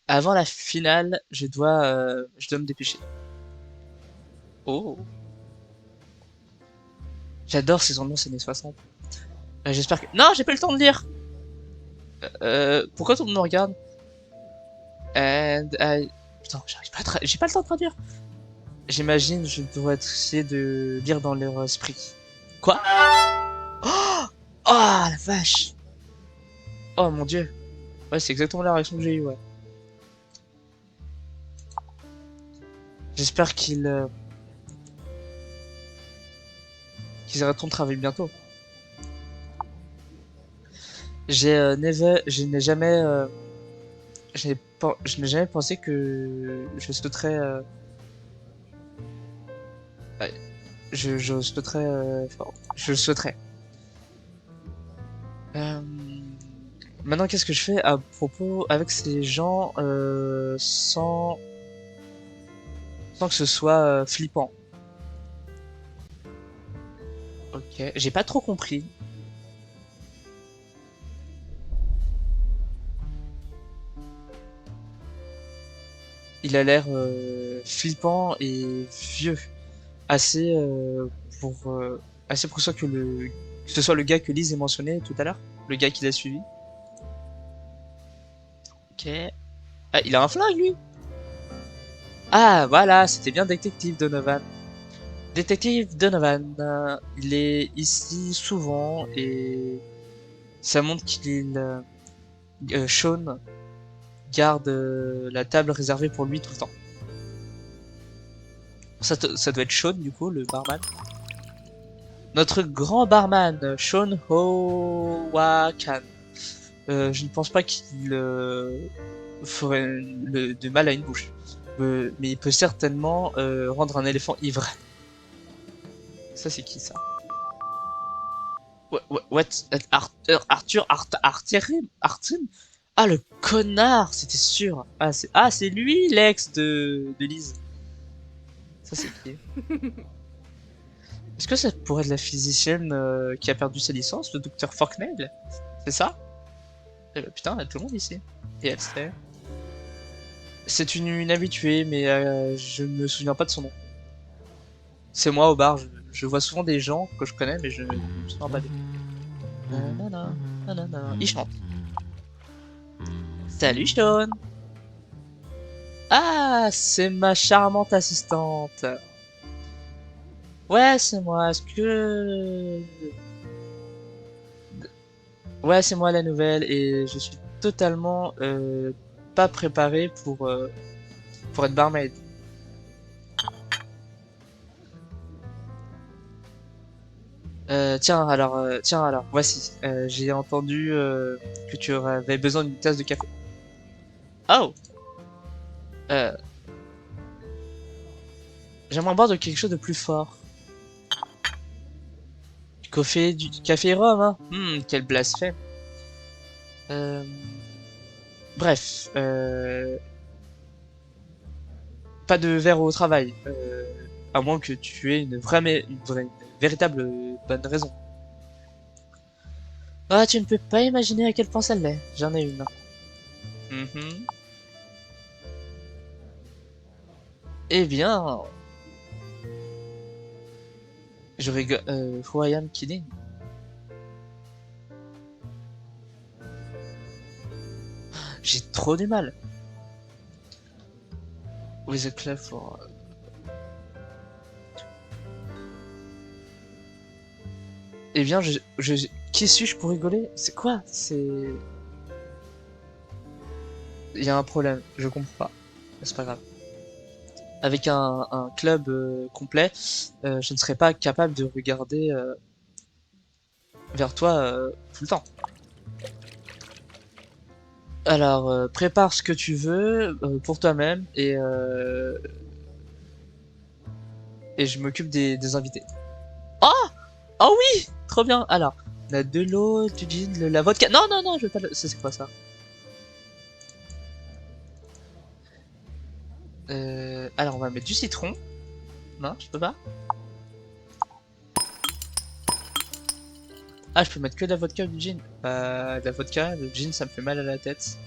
Avant la finale, je dois me dépêcher. Oh, j'adore ces ambiances années 60. J'espère que... Non, j'ai pas le temps de lire. Pourquoi tout le monde me regarde? And I... Putain, j'ai pas le temps de traduire. J'imagine, je dois essayer de lire dans leur esprit. Quoi? Oh, oh la vache! Oh mon dieu. Ouais, c'est exactement la réaction que j'ai eue, ouais. J'espère qu'ils arrêteront de travailler bientôt. Je n'ai jamais, je n'ai jamais pensé que je souhaiterais, ouais, je souhaiterais, enfin, je le souhaiterais. Euh, Maintenant, qu'est-ce que je fais à propos avec ces gens sans que ce soit flippant? Ok, j'ai pas trop compris. Il a l'air flippant et vieux, assez pour assez pour ça que ce soit le gars que Lise a mentionné tout à l'heure, le gars qui l'a suivi. Ok. Ah, il a un flingue lui. Ah voilà, c'était bien Détective Donovan. Détective Donovan, il est ici souvent et ça montre Sean garde la table réservée pour lui tout le temps. Ça doit être Sean du coup, le barman. Notre grand barman, Sean Howakan. Je ne pense pas qu'il ferait de mal à une bouche. Mais il peut certainement rendre un éléphant ivre. Ça, c'est qui ça? What? Arthur? Ah, le connard, c'était sûr. Ah, c'est lui, l'ex de Lise. Ça, c'est qui? Est-ce que ça pourrait être la physicienne qui a perdu sa licence, le docteur Forknail? C'est ça? Eh ben, putain, il y a tout le monde ici. Et elle, c'est une habituée, mais je me souviens pas de son nom. C'est moi au bar, je vois souvent des gens que je connais, mais je me souviens pas d'eux. Nanana, nanana. Il chante. Salut Sean! Ah, c'est ma charmante assistante. Ouais, c'est moi. Est-ce que... Ouais, c'est moi la nouvelle et je suis totalement pas préparé pour être barmaid. Tiens alors, voici. J'ai entendu que tu avais besoin d'une tasse de café. Oh! Euh, J'aimerais boire de quelque chose de plus fort. Du café rhum, hein? Quel blasphème. Euh, Bref, pas de verre au travail. À moins que tu aies une véritable bonne raison. Ah, tu ne peux pas imaginer à quel point ça l'est. J'en ai une. Mhm. Eh bien, je rigole. Who I am kidding. J'ai trop du mal. With a club for... Eh bien, qui suis-je pour rigoler? C'est quoi? Il y a un problème. Je comprends pas. Mais c'est pas grave. Avec un club complet, je ne serais pas capable de regarder vers toi tout le temps. Alors, prépare ce que tu veux pour toi-même et je m'occupe des invités. Oh! Oh oui! Trop bien! Alors, on a de l'eau, du gin, la vodka. Non, non, non, je veux pas le... Ça, c'est quoi ça? Alors, on va mettre du citron. Non, je peux pas? Ah, je peux mettre que de la vodka ou du gin. De la vodka, le gin, ça me fait mal à la tête.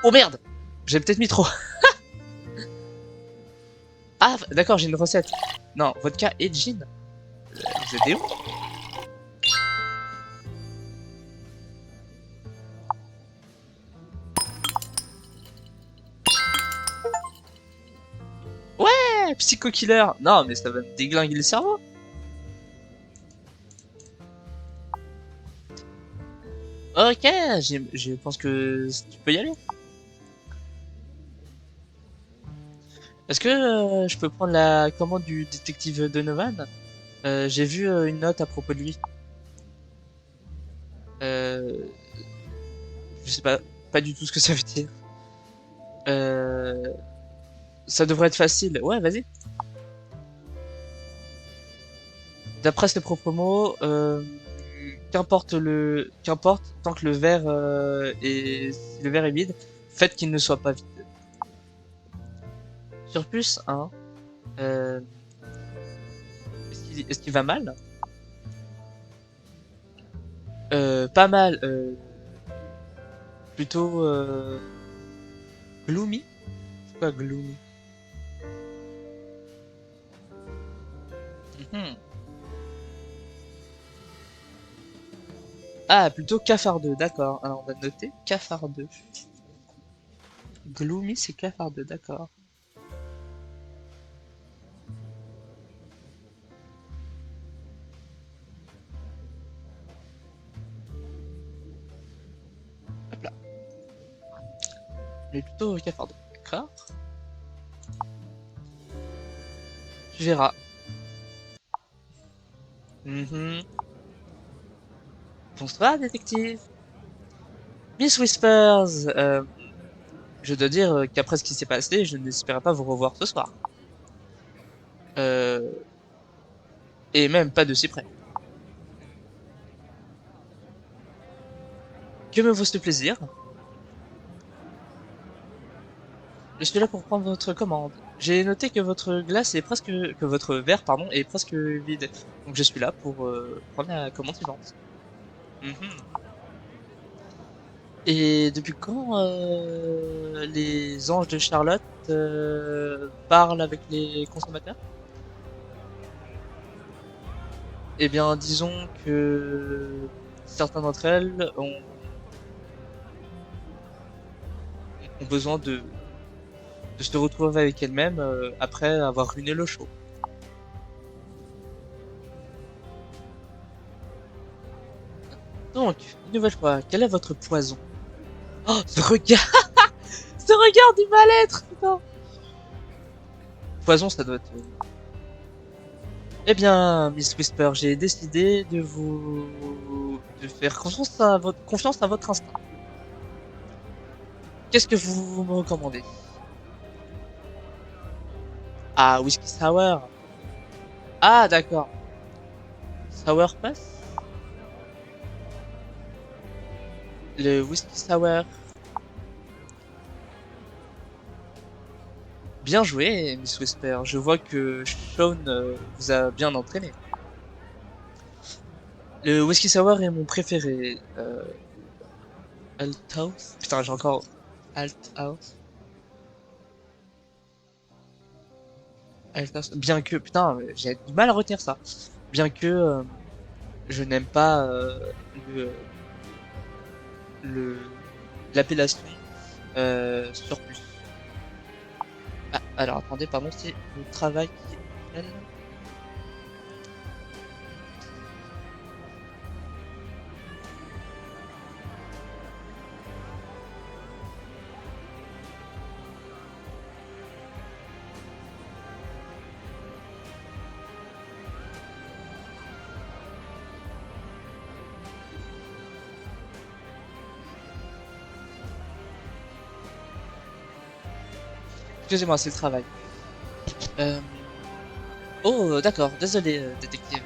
Oh merde! J'ai peut-être mis trop. Ah, d'accord, j'ai une recette. Non, vodka et gin. Vous êtes des ouf. Ouais, Psycho Killer. Non, mais ça va me déglinguer le cerveau. Ok, je pense que tu peux y aller. Est-ce que je peux prendre la commande du détective Donovan? J'ai vu une note à propos de lui. Euh, je sais pas du tout ce que ça veut dire. Euh, Ça devrait être facile. Ouais, vas-y. D'après ses propres mots, qu'importe tant que le verre si le verre est vide, faites qu'il ne soit pas vide. Sur plus 1, euh, est-ce qu'il va mal? Pas mal, plutôt gloomy? C'est quoi gloomy? Mhm. Ah, plutôt cafardeux, d'accord. Alors on va noter cafardeux. Gloomy, c'est cafardeux, d'accord. Hop là. Mais plutôt cafardeux, d'accord. Tu verras. Mhm. Bonsoir, détective. Miss Whispers, je dois dire qu'après ce qui s'est passé, je n'espérais pas vous revoir ce soir. Euh, et même pas de si près. Que me vaut ce plaisir? Je suis là pour prendre votre commande. J'ai noté que votre glace est presque, que votre verre, pardon, est presque vide. Donc je suis là pour prendre la commande suivante. Mhm. Et depuis quand les anges de Charlotte parlent avec les consommateurs? Eh bien, disons que certains d'entre elles ont besoin de se retrouver avec elles-mêmes après avoir ruiné le show. Donc, une nouvelle fois, quel est votre poison? Oh, ce regard, ce regard du mal-être, putain. Poison, ça doit être. Eh bien, Miss Whisper, j'ai décidé de faire confiance à votre instinct. Qu'est-ce que vous me recommandez? Ah, whisky sour. Ah, d'accord. Sour pass? Le whisky sour. Bien joué, Miss Whisper. Je vois que Sean vous a bien entraîné. Le whisky sour est mon préféré. Alt House? Putain, j'ai encore Alt House. Alt House. Bien que, putain, j'ai du mal à retenir ça. Bien que je n'aime pas le le l'appellation surplus. Ah, alors attendez, pardon, c'est le travail qui appelle. Excusez-moi, c'est le travail. Euh... Oh, d'accord, désolé, détective.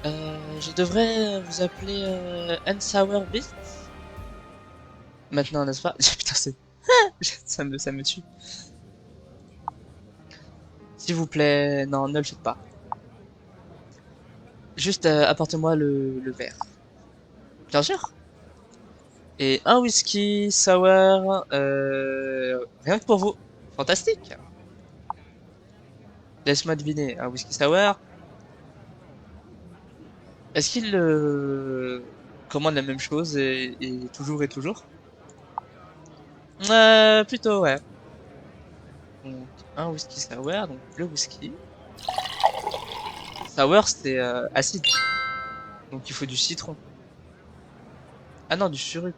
Je devrais vous appeler Anne Sour Beast maintenant, n'est-ce pas? Putain, c'est ça me tue. S'il vous plaît, non, ne le faites pas. Juste apportez-moi le verre. Bien sûr. Et un whisky sour, rien que pour vous. Fantastique. Laisse-moi deviner, un whisky sour. Est-ce qu'il commande la même chose et toujours et toujours? Plutôt, ouais. Donc, un whisky sour, donc le whisky. Sour, c'est acide. Donc il faut du citron. Ah non, du sirup.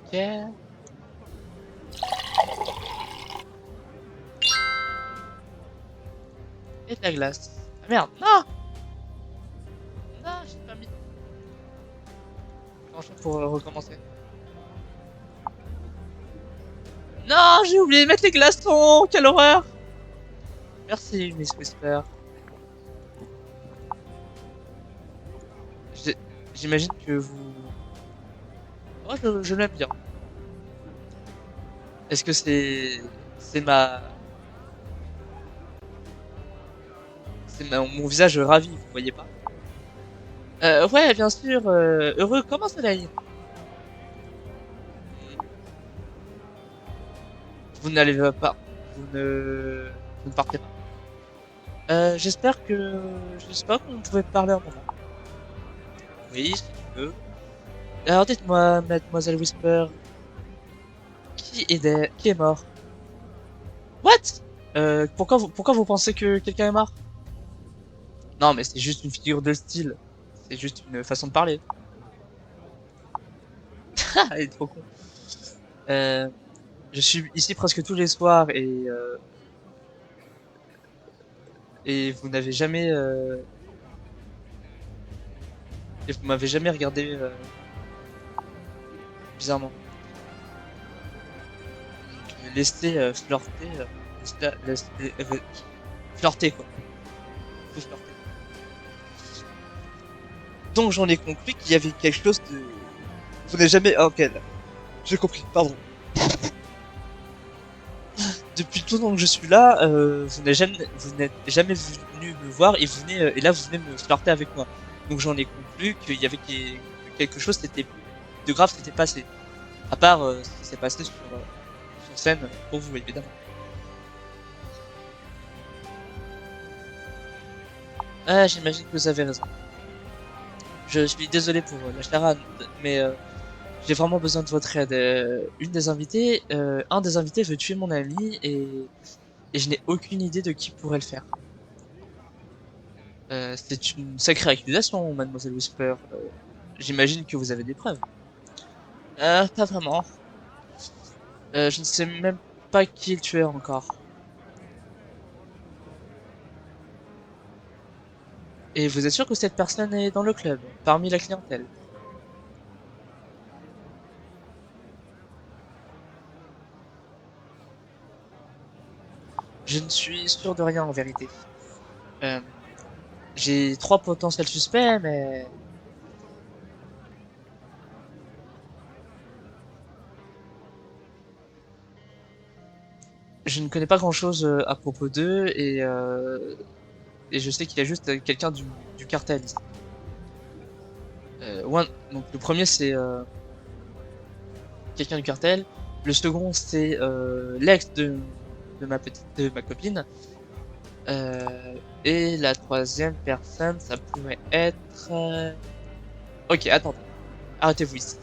Ok. Et de la glace. Ah merde, non! Non, j'ai pas mis. Comment je fais pour recommencer? Non, j'ai oublié de mettre les glaçons! Quelle horreur! Merci, Miss Whisper. J'ai- J'imagine que vous... Oh, je l'aime bien. Est-ce que c'est ma... mon visage ravi, vous voyez pas? Ouais, bien sûr, heureux, comment soleil? Vous n'allez pas, vous ne, vous ne partez pas. J'espère que, je sais pas qu'on pouvait parler un moment. Oui, si tu veux. Alors dites-moi, mademoiselle Whisper, qui est mort? What? Pourquoi vous pensez que quelqu'un est mort? Non, mais c'est juste une figure de style. C'est juste une façon de parler. Ah, il est trop con. Euh, je suis ici presque tous les soirs et vous n'avez jamais et vous m'avez jamais regardé bizarrement. Donc, laissez flirter, laissez, flirter quoi. Faut flirter. Donc j'en ai conclu qu'il y avait quelque chose de... Vous n'avez jamais... Ah, ok, là. J'ai compris, pardon. Depuis tout le temps que je suis là, vous n'êtes jamais venu me voir et et là vous venez me flirter avec moi. Donc j'en ai conclu qu'il y avait quelque chose de grave qui s'était passé. À part ce qui s'est passé sur scène pour vous, évidemment. Ah, j'imagine que vous avez raison. Je suis désolé pour la charade, mais j'ai vraiment besoin de votre aide. Un des invités veut tuer mon ami et je n'ai aucune idée de qui pourrait le faire. C'est une sacrée accusation, mademoiselle Whisper. J'imagine que vous avez des preuves. Pas vraiment. Je ne sais même pas qui est le tueur encore. Et vous êtes sûr que cette personne est dans le club, parmi la clientèle? Je ne suis sûr de rien en vérité. Euh, j'ai trois potentiels suspects, mais je ne connais pas grand-chose à propos d'eux et je sais qu'il y a juste quelqu'un du cartel ici. Donc le premier c'est quelqu'un du cartel, le second c'est l'ex de ma copine, et la troisième personne ça pourrait être... Ok, attendez, arrêtez-vous ici.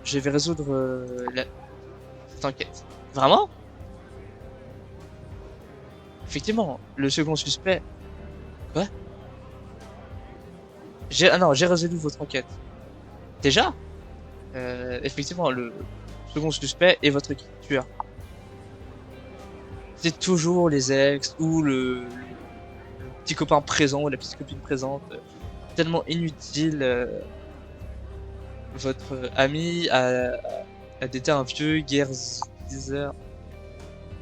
Je vais résoudre cette enquête. Vraiment? Effectivement, le second suspect... Quoi? Ah non, j'ai résolu votre enquête. Déjà? Effectivement, le second suspect est votre tueur. C'est toujours les ex ou le petit copain présent ou la petite copine présente. Tellement inutile. Votre ami a été un vieux Geezer.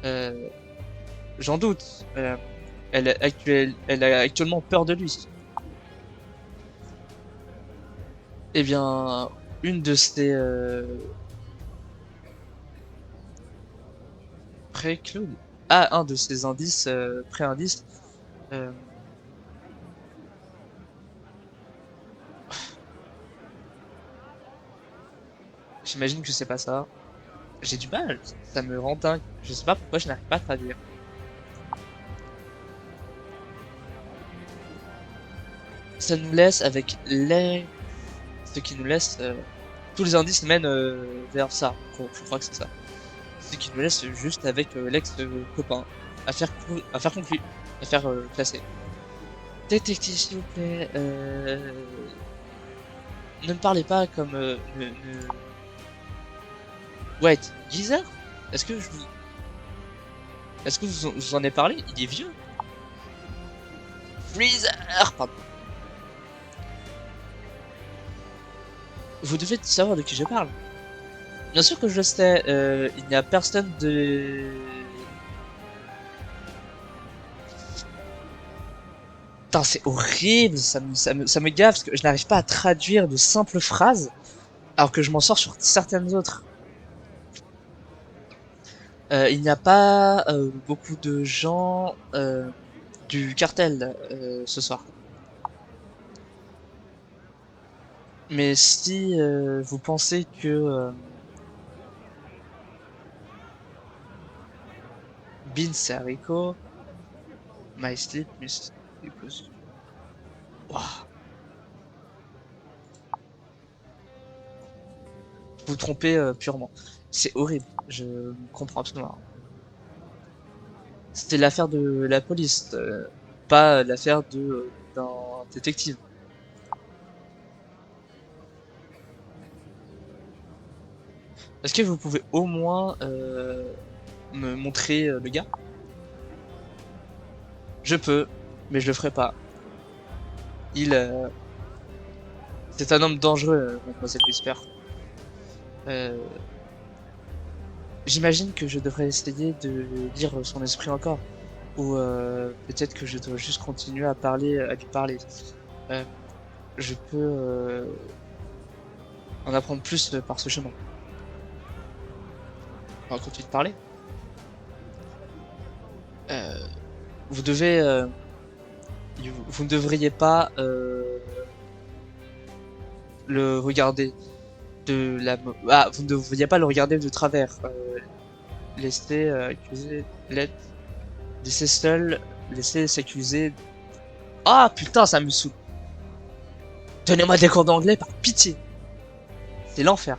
Euh, J'en doute. Elle a actuellement peur de lui. Eh bien, une de ces précludes. Ah, un de ces indices, pré-indices. euh, J'imagine que c'est pas ça. J'ai du mal, ça me rend dingue. Je sais pas pourquoi je n'arrive pas à traduire. Ça nous laisse avec les... Ce qui nous laisse... tous les indices mènent vers ça. Je crois que c'est ça. Ce qui nous laisse juste avec l'ex-copain. À faire conclure. À faire classer. Détective, s'il vous plaît. Ne me parlez pas comme... Wait, Geezer? Est-ce que je vous... Est-ce que vous en avez parlé? Il est vieux. Freezer! Pardon. Vous devez savoir de qui je parle. Bien sûr que je le sais, il n'y a personne de... Putain, c'est horrible, ça me gaffe parce que je n'arrive pas à traduire de simples phrases alors que je m'en sors sur certaines autres. Il n'y a pas beaucoup de gens du cartel ce soir. Mais si vous pensez que Beans c'est haricot, My Sleep, Miss... Ouah. Vous trompez purement. C'est horrible, je comprends absolument rien. C'était l'affaire de la police, pas l'affaire d'un détective. Est-ce que vous pouvez au moins me montrer le gars? Je peux, mais je le ferai pas. Il, c'est un homme dangereux, mademoiselle Whisper. Euh, J'imagine que je devrais essayer de lire son esprit encore. Ou peut-être que je dois juste continuer à lui parler. Euh, je peux en apprendre plus par ce chemin. On va continuer de parler. Euh, vous devez, vous ne devriez pas le regarder de la, vous ne devriez pas le regarder de travers. Laissez accuser l'aide, laissez seul, laissez s'accuser. Ah putain, ça me saoule. Donnez-moi des cours d'anglais par pitié. C'est l'enfer.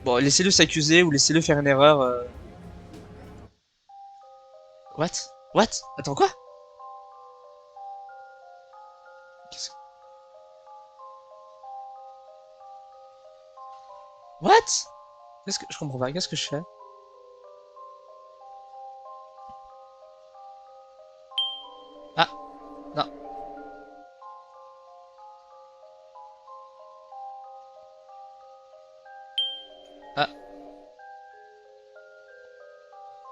Bon, laissez-le s'accuser ou laissez-le faire une erreur. What? What? Attends, quoi? Qu'est-ce que- What? Qu'est-ce que... Je comprends pas, qu'est-ce que je fais? Ah, non. Ah,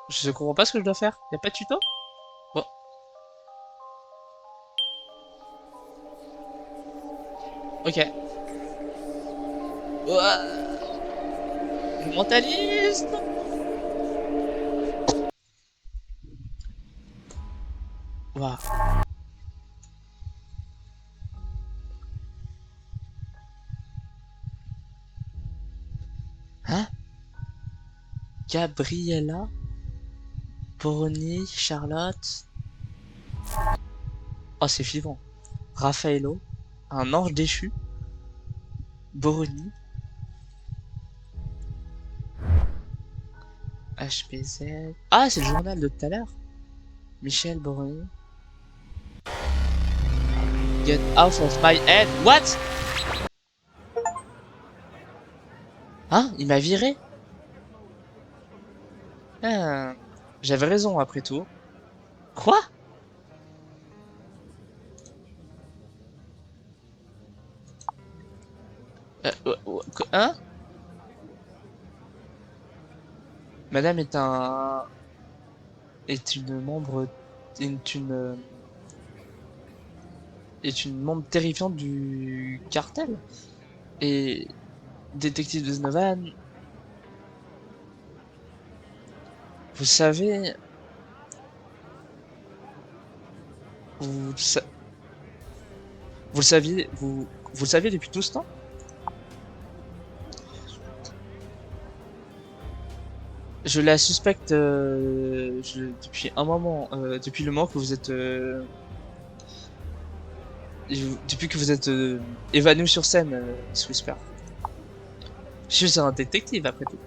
je comprends pas ce que je dois faire. Y a pas de tuto? Bon, ok. Ouah, mentaliste! Waouh. Hein? Gabriella? Boroni? Charlotte? Oh, c'est vivant. Raffaello? Un ange déchu? Boroni? HPZ? Ah, c'est le journal de tout à l'heure. Michel Boroni? Get out of my head. What? Hein? Il m'a viré? Ah, j'avais raison après tout. Quoi? Hein? Madame est une membre est une membre terrifiante du cartel. Et détective de Donovan, vous savez, vous, sa- vous le saviez, vous le saviez depuis tout ce temps? Je la suspecte depuis un moment, depuis le moment que vous êtes, depuis que vous êtes évanoui sur scène, Miss Whisper. Je suis un détective après tout.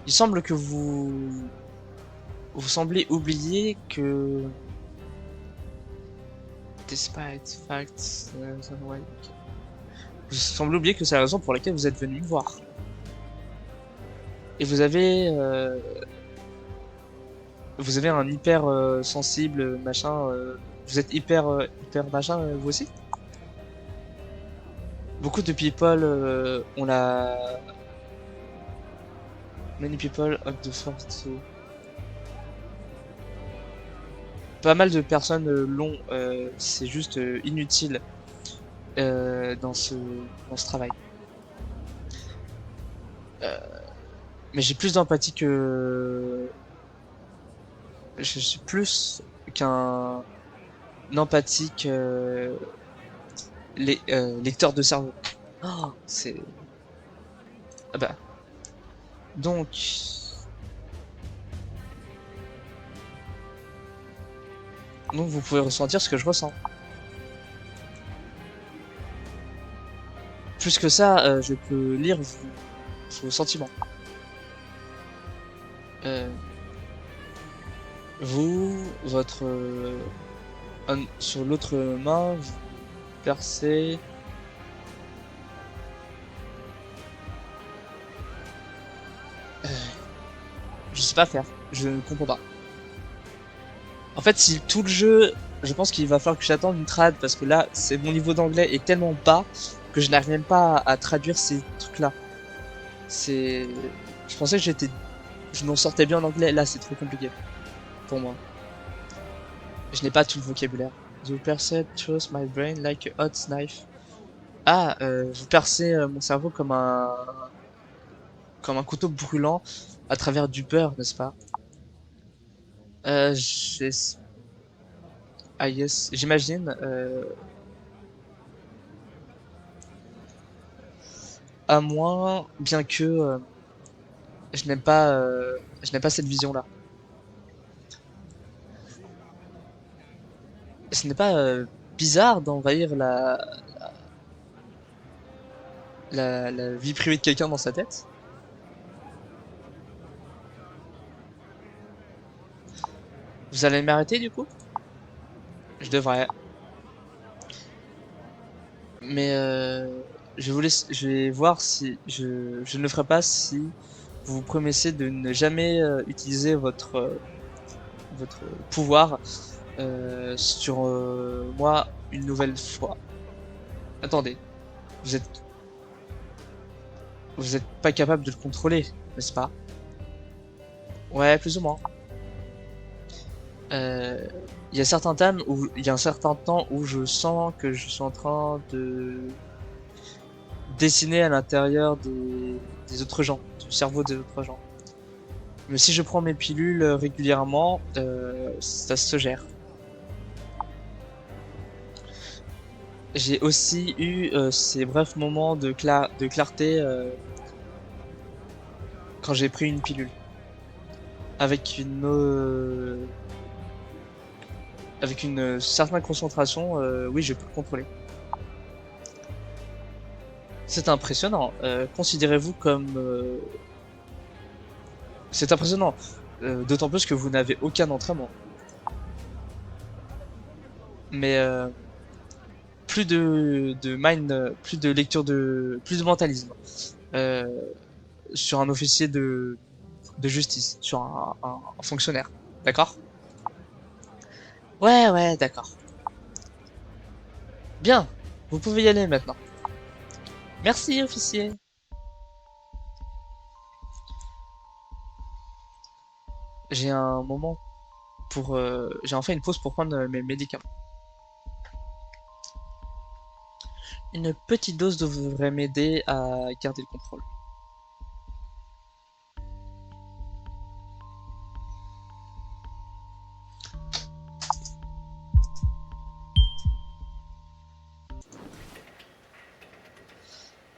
Il semble que vous semblez oublier que despite facts, ouais, ok. Vous semblez oublier que c'est la raison pour laquelle vous êtes venu me voir. Et vous avez un hyper sensible machin. Vous êtes hyper machin vous aussi. Beaucoup de people ont la many people have the first to... Pas mal de personnes l'ont. C'est juste inutile dans ce travail. Euh, mais j'ai plus d'empathie que je suis plus qu'un empathique lecteur de cerveau. Oh, c'est ah bah donc vous pouvez ressentir ce que je ressens. Plus que ça, je peux lire vos sentiments. Euh, votre sur l'autre main, vous percez. Euh, je sais pas faire. Je ne comprends pas. En fait, si tout le jeu, je pense qu'il va falloir que j'attende une trad parce que là, c'est mon niveau d'anglais est tellement bas que je n'arrive même pas à traduire ces trucs-là. C'est, je pensais que je m'en sortais bien en anglais. Là, c'est trop compliqué pour moi. Je n'ai pas tout le vocabulaire. You perceive through my brain like a hot knife. Ah, vous percez mon cerveau comme un couteau brûlant à travers du beurre, n'est-ce pas? J'ai... Ah yes, j'imagine. À moins, bien que je n'aime pas cette vision-là. Ce n'est pas bizarre d'envahir la vie privée de quelqu'un dans sa tête? Vous allez m'arrêter du coup? Je devrais. Mais je vais voir si je ne le ferai pas si vous vous promettez de ne jamais utiliser votre pouvoir sur moi une nouvelle fois. Attendez, vous êtes vous êtes pas capable de le contrôler, n'est-ce pas? Ouais, plus ou moins. Euh, il y a un certain temps où je sens que je suis en train de dessiner à l'intérieur des autres gens, du cerveau des autres gens. Mais si je prends mes pilules régulièrement, ça se gère. J'ai aussi eu ces brefs moments de clarté quand j'ai pris une pilule. Avec avec une certaine concentration, oui, je peux le contrôler. C'est impressionnant. Considérez-vous comme... C'est impressionnant. D'autant plus que vous n'avez aucun entraînement. Mais plus de lecture plus de mentalisme. Euh, sur un officier de justice, sur un fonctionnaire. D'accord? Ouais, ouais, d'accord. Bien, vous pouvez y aller maintenant. Merci, officier. J'ai un moment pour... j'ai enfin une pause pour prendre mes médicaments. Une petite dose devrait m'aider à garder le contrôle.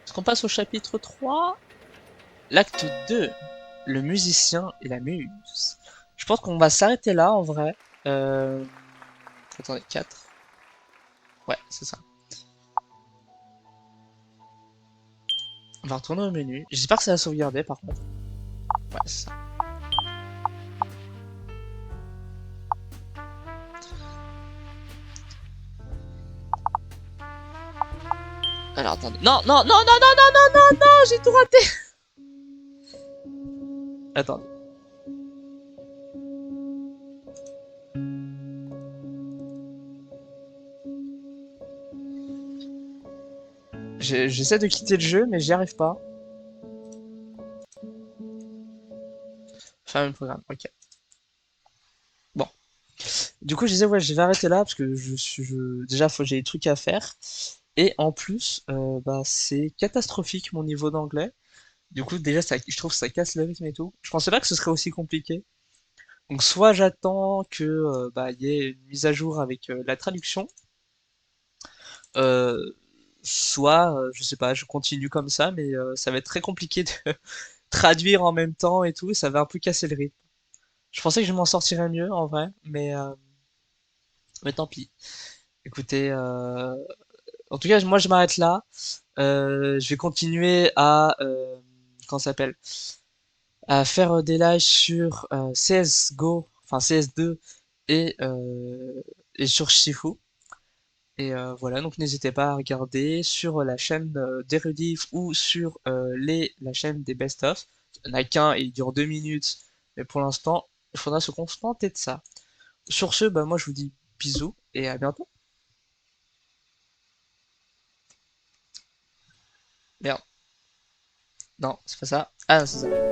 Est-ce qu'on passe au chapitre 3? L'acte 2. Le musicien et la muse. Je pense qu'on va s'arrêter là en vrai. Euh... Attendez, 4. Ouais, c'est ça. On va retourner au menu. J'espère que ça va sauvegarder par contre. Ouais, c'est ça. Alors attendez. Non, non, non, non, non, non, non, non, non, j'ai tout raté. Attendez. J'essaie de quitter le jeu, mais j'y arrive pas. Fermer le programme, ok. Bon. Du coup, je disais, ouais, je vais arrêter là parce que déjà, j'ai des trucs à faire. Et en plus, bah, c'est catastrophique mon niveau d'anglais. Du coup, déjà, je trouve que ça casse le rythme et tout. Je pensais pas que ce serait aussi compliqué. Donc, soit j'attends que bah, il y ait une mise à jour avec la traduction, euh, soit, je sais pas, je continue comme ça, mais ça va être très compliqué de traduire en même temps et tout, et ça va un peu casser le rythme. Je pensais que je m'en sortirais mieux en vrai, mais tant pis. Écoutez, en tout cas, moi je m'arrête là. Je vais continuer à, comment ça s'appelle, à faire des lives sur CSGO, enfin CS2 et sur Shifu. Et voilà, donc n'hésitez pas à regarder sur la chaîne d'Erudif ou sur la chaîne des Best of. Il n'y en a qu'un et il dure 2 minutes, mais pour l'instant, il faudra se contenter de ça. Sur ce, bah moi je vous dis bisous et à bientôt. Merde, non, c'est pas ça. Ah, c'est ça.